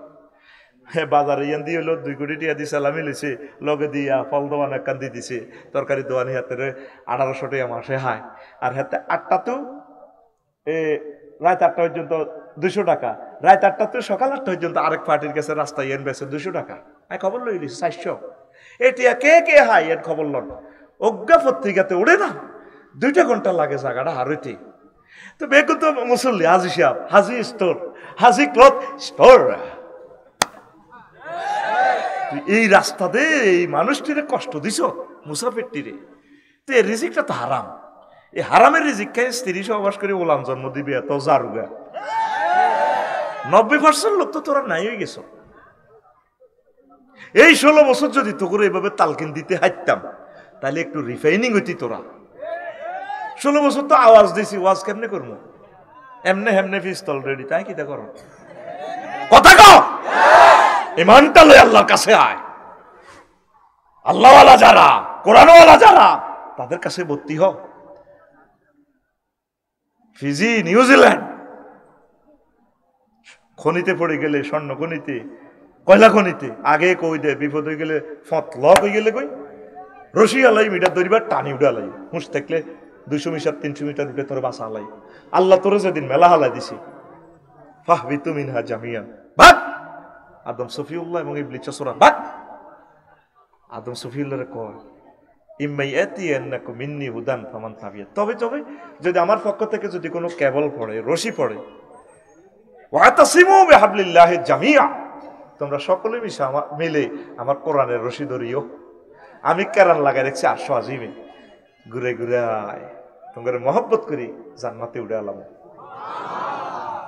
হ্যাঁ, বাজারে ইয়ান দিয়ে হলো 2 কোটি টাকা দিয়ে সালামি লিছে, লগে দিয়া ফল দোয়ান একান দিয়ে দিছে, তরকারি দোয়ানি হাতে 1800 টাকা মাসে হায়। আর হাতে 8টা তো রাত 8টা পর্যন্ত 200 টাকা, রাত 8টা তো সকাল 8টা পর্যন্ত আরেক পার্টির কাছে রাস্তায় এন বেছে 200 টাকা। আমি খবর লই লিছি 400। এটিয়া কে কে হাই এর খবর লন, অজ্ঞা পত্রিকাতে ওড়ে না, 2টা ঘন্টা লাগে জায়গাটা হারইতে। তো বেকুত মুসল্লি হাজি সাহেব, হাজি স্টোর, হাজি ক্লথ স্টোর, এই রাস্তা দে এই মানুষটিরে কষ্ট দিছ, মুসাফিরটিরে। তো এই রিজিকটা তো হারাম, এই হারামের রিজিক খাই স্ত্রী সহবাস করে ওলাম জন্ম দিবে এত জারুগা। 90% লোক তো তোরা নাই হয়ে গেছ। এই 16 বছর যদি তো করে এভাবে তালকিন দিতে হাইতাম, তাহলে একটু রিফাইনিং হইতি তোরা। 16 বছর তো আওয়াজ দিছি, ওয়াজ কেমনে করবো? এমনে হেমনে পিস্তল রেডি, তাই কিটা করো? কথা কও, ইমানটা লই আল্লাহর কাছে আয়। আল্লাহওয়ালা যারা, কোরআনওয়ালা যারা, তাদের কাছে ভর্তি হও। ফিজি, নিউজিল্যান্ড খনিতে পড়ে গেলে, স্বর্ণ খনিতে, কয়লা খনিতে, আগে কই দে বিপদ হয়ে গেলে ফত লক হয়ে গেলে কই রশি আলাই মিটার দরিবার টানি উঠালাই, হুঁশ থাকলে 200 মিটার 300 মিটার উঠে তোর বাসা হালাই। আল্লাহ তোরে যেদিন মেলা হালাই দিছি, ফাহবিতু মিনহা জামিয়ান, ভাগ। আদম সফিউল্লাহ এবং ইবলিস চসরা, ভাগ। আদম সফিউল্লাহরে কয় ইম্মাইয়াতিয়ান্নাকুম মিন্নি হুদান ফামান তাবিয়া, তবে তবে যদি আমার পক্ষ থেকে যদি কোনো কেবল পড়ে, রশি পড়ে, ওয়াতাসিমু বিহাবলিল্লাহি জামিয়া, তোমরা সকলে মিলে আমার কোরআনের রশি ধরিও। আমি কেরান লাগাই দেখছি 800 আজিমে ঘুরে ঘুরে তোমাদের মহব্বত করি জান্নাতে উঠে আলাম।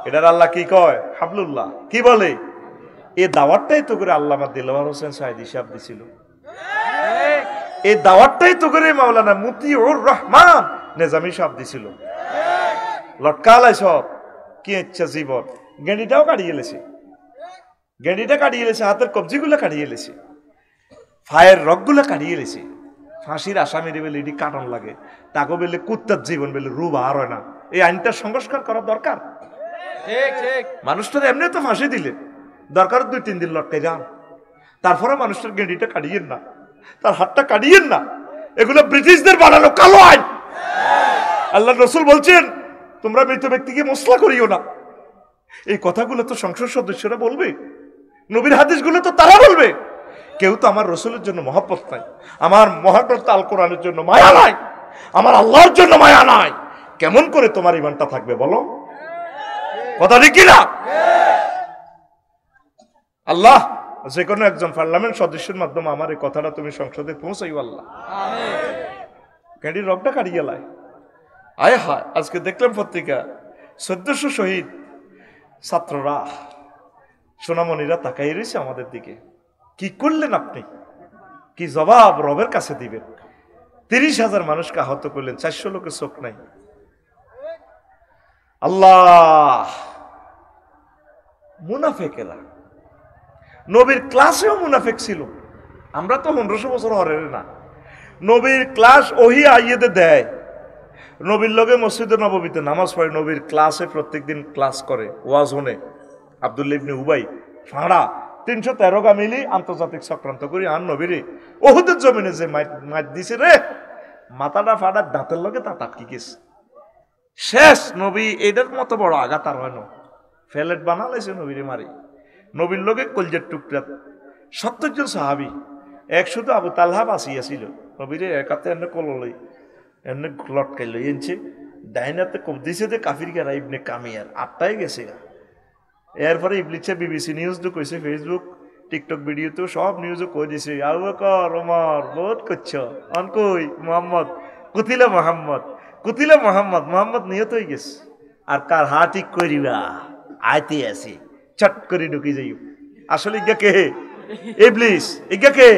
এটার আল্লাহ কি কয়? হাবলুল্লাহ। কি বলে? এই দাওয়াতটাই তো করে আল্লামা দিলওয়ার হোসেন সাইদি সাহেব দিছিল। এই দাওয়াতটাই তো করে মাওলানা মতিউর রহমান নেজামি সাহেব দিছিল। লটকালাই সব কি ইচ্ছা জীবন, গেঁডিটাও কাটিয়ে এলেছে, গেঁডিটা কাটিয়ে এলেছে, হাতের কবজিগুলো কাটিয়ে এলেছে, ফায়ের রগগুলো কাটিয়ে এলেছে। ফাঁসির আসামির বেলে এটি কাটন লাগে, তাকে বেলে কুত্তার জীবন বেলে রূপ আর হয় না। এই আইনটা সংস্কার করা দরকার। মানুষটার এমনি তো ফাঁসি দিলে দরকার 2-3 দিন লটকে যান, তারপরে মানুষটার গেঁডিটা কাটিয়েন না, তার হাতটা কাটিয়েন না। এগুলো ব্রিটিশদের বানানো কালো আইন। আল্লাহ রসুল বলছেন তোমরা মৃত ব্যক্তিকে মসলা করিও না। এই কথাগুলো তো সংসদ সদস্যরা বলবে, নবীর হাদিসগুলো তো তারা বলবে। কেউ তো আমার রসুলের জন্য মহব্বত নাই, আমার মহাগ্রন্থ আল কোরআনের জন্য মায়া নাই, আমার আল্লাহর জন্য মায়া নাই। কেমন করে তোমার ইমানটা থাকবে বলো? কথা ঠিক কিনা? আল্লাহ যে কোনো একজন পার্লামেন্ট সদস্যের মাধ্যমে আমার এই কথাটা তুমি সংসদে পৌঁছাইও আল্লাহ। ক্যান্ডি রকটা কাটি গেলায় আয় হায়। আজকে দেখলাম পত্রিকা 1400 শহীদ ছাত্ররা সোনামণিরা তাকাই রয়েছে আমাদের দিকে। কি করলেন আপনি? কি জবাব রবের কাছে দিবেন? 30,000 মানুষকে আহত করলেন, 400 লোকের চোখ নাই। আল্লাহ, মুনাফেকেরা নবীর ক্লাসেও মুনাফেক ছিল। আমরা তো 1500 বছর হরের না। নবীর ক্লাস ওহি আইয়েতে দেয়, নবীর লগে মসজিদে নববীতে নামাজ পড়ে, নবীর ক্লাসে প্রত্যেকদিন ক্লাস করে, ওয়াজ হনে। আব্দুল্লাহ ইবনে উবাই ফাঁড়া 313 গামিলি আন্তর্জাতিক চক্রান্ত করি আর নবীরে ওহুদের জমিনে যে মাইট দিছে রে, মাথাটা ফাটা দাঁতের লগে তা তাটকি গেছে। শেষ নবী এটার মতো বড় আঘাত আর হয় না, ফেলেট বানালাইছে নবীরে মারি। নবীর লগে কলজের টুকরা 70 জন সাহাবি, এক শুধু আবু তালহা বাঁচিয়েছিল। নবীরে একাতে এনে কললই এনে লটকাই লই এনছে, ডাইনাতে কব দিছে যে কাফির গেরা ইবনে কামিয়ার 8টাই গেছে। এরপরে ইবলিছে বিবিসি নিউজ তো কইছে, ফেসবুক টিকটক ভিডিওতে সব নিউজও কই দিছে, আবু বকর ওমর বহুত করছো অন কই মোহাম্মদ কুতিলা মোহাম্মদ কুতিলা মোহাম্মদ, মোহাম্মদ নিহত হয়ে গেছে। আর কার হা ঠিক করিবা আইতে আছে, চট করে ঢুকি যাই। আসলে ইগা কে? ইবলিস। ইগা কে?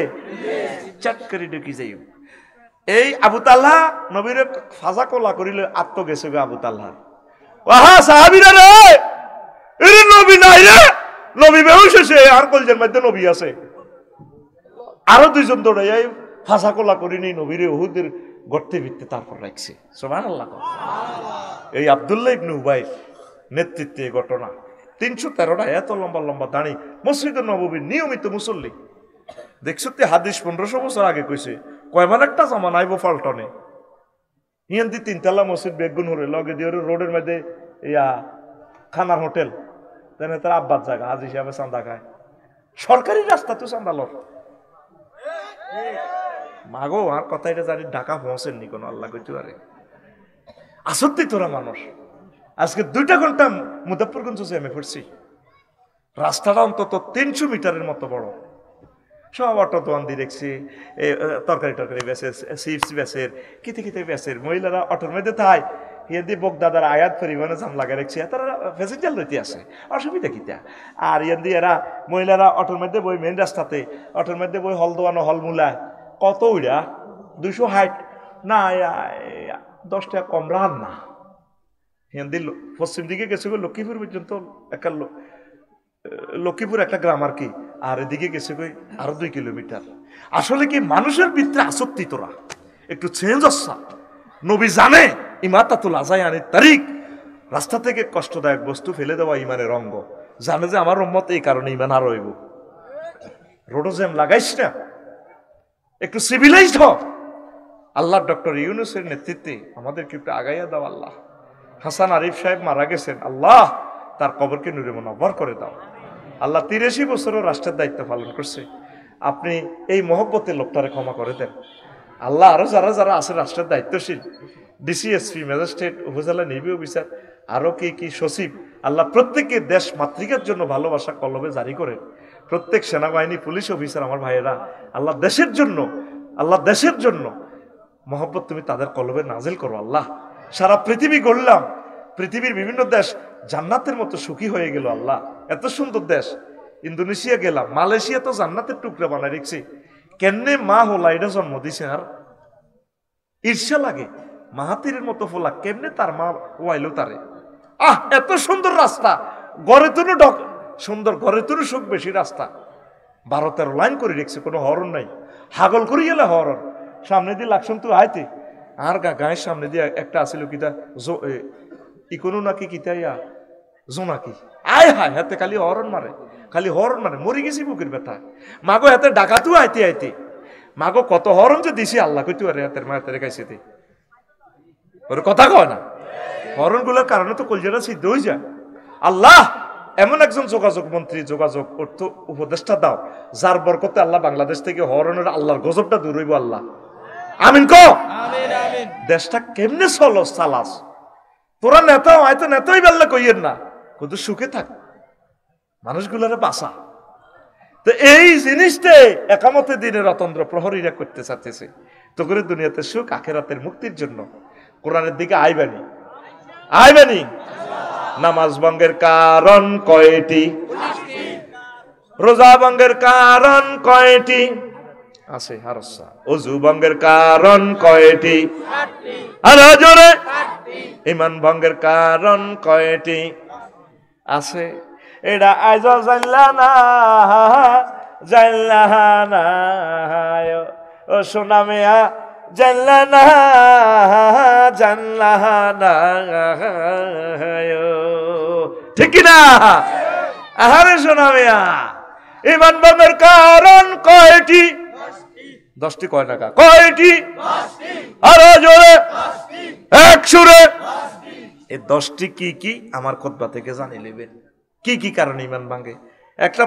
চট করে ঢুকি যাই। এই আবু তালহা নবীরে ফাজা কোলা করিলে আত্ম গেছে গো আবু তালহা। ওহা সাহাবীরা রে, এরে নবী নাই রে, নবী বেহুশ হইছে, আর কলজের মধ্যে নবী আছে। আরো 2 জন দৌড়াই ফাজা কোলা করি নেই নবীরে উহুদের গর্তে ভিত্তে তারপর রাখছে। সুবহানাল্লাহ। এই আব্দুল্লাহ ইবনে উবাই নেতৃত্বে ঘটনা। 313টা এত লম্বা লম্বা দাঁড়ি, মসজিদে নববীর নিয়মিত মুসল্লি। দেখছো তে হাদিস 1500 বছর আগে কইছে, কয়মান একটা জামান আইব ফাল্টনে হিয়ান্তি 3 তলা মসজিদ বেগুন হরে লগে দিয়ে রোডের মধ্যে ইয়া খানার হোটেল, তেনে তার আব্বার জায়গা হাজ হিসাবে চান্দা খায়। সরকারি রাস্তা তো চান্দা লর মাগো। আর কথা এটা জানি ঢাকা পৌঁছেননি কোনো, আল্লাহ কইতে পারে। আসত্তি তোরা মানুষ। আজকে 2টা ঘন্টা মুজাফফরগঞ্জ আমি পড়ছি, রাস্তাটা অন্তত 300 মিটারের মতো বড়। সব অটো দোয়ান দিয়ে দেখছি, তরকারি টরকারি বেচে, চিপস বেচের, কিতে কিতে বেচের। মহিলারা অটোর মধ্যে থাই ইয়ে দিয়ে বোক দাদার আয়াত পরিমাণে জাম লাগাই রাখছে, তারা প্যাসেঞ্জার লইতে আসে, অসুবিধা কিতা। আর ইয়ান দিয়ে এরা মহিলারা অটোর মধ্যে বই মেন রাস্তাতে, অটোর মধ্যে বই হল দোয়ানো হলমুলা কত উড়া 260 না 10 টাকা কম রান না। হিয়ান দিয়ে পশ্চিম দিকে গেছে লক্ষ্মীপুর পর্যন্ত, একটা লক্ষ্মীপুর একটা গ্রাম আর কি, আর এদিকে গেছে কই আরো 2 কিলোমিটার। আসলে কি মানুষের ভিতরে আসক্তি তোরা একটু চেঞ্জ আসা। নবী জানে ইমাতাতুল আযায়ানিত তারিক, রাস্তা থেকে কষ্টদায়ক বস্তু ফেলে দেওয়া ইমানের অঙ্গ। জানে যে আমার উম্মত এই কারণে ইমান আর হইব। রোডোজেম লাগাইস না, একটু সিভিলাইজড হ। আল্লাহ ডক্টর ইউনূসের নেতৃত্বে আমাদেরকে একটু আগাইয়া দাও আল্লাহ। হাসান আরিফ সাহেব মারা গেছেন, আল্লাহ তার কবরকে নূরে মুনাব্বর করে দাও আল্লাহ। 83 বছরও রাষ্ট্রের দায়িত্ব পালন করছে, আপনি এই মহব্বতের লোকটারে ক্ষমা করে দেন আল্লাহ। আরো যারা যারা আছে রাষ্ট্রের দায়িত্বশীল, ডিসিএসপি, ম্যাজিস্ট্রেট, উপজেলা নির্বাহী অফিসার, আরো কি সচিব, আল্লাহ প্রত্যেককে দেশ মাতৃকার জন্য ভালোবাসা কলবে জারি করে। প্রত্যেক সেনাবাহিনী, পুলিশ অফিসার আমার ভাইয়েরা, আল্লাহ দেশের জন্য, আল্লাহ দেশের জন্য মহব্বত তুমি তাদের কলবে নাজিল করো আল্লাহ। সারা পৃথিবী গড়লাম, পৃথিবীর বিভিন্ন দেশ জান্নাতের মতো সুখী হয়ে গেল আল্লাহ। এত সুন্দর দেশ, ইন্দোনেশিয়া গেলাম, মালয়েশিয়া তো জান্নাতের টুকরা বানায় রেখছি। কেনে মা হোলা এটা জন্ম দিছে, আর ঈর্ষা লাগে। মাহাতিরের মতো ফোলা কেমনে তার মা ওয়াইলো তারে। এত সুন্দর রাস্তা, গড়ে তুনো সুন্দর, গড়ে তুনো সুখ বেশি রাস্তা। 12-13 লাইন করে রেখছে, কোনো হরণ নাই। হাগল করি গেলে হরণ সামনে দিয়ে লাগছন তুই আইতে, আর গায়ের সামনে দিয়ে একটা আসিল কিতা ইকোনো নাকি কিতা ইয়া জোনাকি, আয় হায় হাতে খালি হরণ মারে, খালি হরণ মারে। মরি গেছি বুকের ব্যথা। মাগো হাতে ডাকাতু আইতে আইতে, মাগো কত হরণ যে দিছি আল্লাহ কইতে পারে। হাতের মায়ের খাইছে ওর কথা কয় না। হরণ গুলোর কারণে তো কলজারা সিদ্ধ হয়ে যায়। আল্লাহ এমন একজন যোগাযোগ মন্ত্রী, যোগাযোগ অর্থ উপদেষ্টা দাও, যার বরকতে আল্লাহ বাংলাদেশ থেকে হরণের আল্লাহর গজবটা দূর হইব আল্লাহ। আমিন কো। দেশটা কেমনে চলো চালাস, তোরা নেতা হয়তো নেতাই বেললে কইয়ের না, কিন্তু সুখে থাক, মানুষগুলারে বাঁচা। তো এই জিনিসটাই একামতে দিনের অতন্ত্র প্রহরীরা করতে চাচ্ছে। তো করে দুনিয়াতে সুখ আখেরাতের মুক্তির জন্য কোরআনের দিকে আইবানি আইবানি। নামাজ ভঙ্গের কারণ কয়টি? রোজা ভঙ্গের কারণ কয়টি? আছে হারসা। ওযু ভঙ্গের কারণ কয়টি? আর জোরে। ঈমান ভঙ্গের কারণ কয়টি? আছে। এটা আজ জানলা না, জানলা না ও সোনা মিয়া, জানলা না, জানলা না, ঠিক না? আহারে সোনা মিয়া, ঈমান ভঙ্গের কারণ কয়টি? 10টি। কয় টাকা? কয়টি? আরো জোরে, এক সুরে। এই 10টি কি কি আমার খুতবা থেকে জানিয়ে নেবেন। কি কি কারণে ঈমান ভাঙে? একটা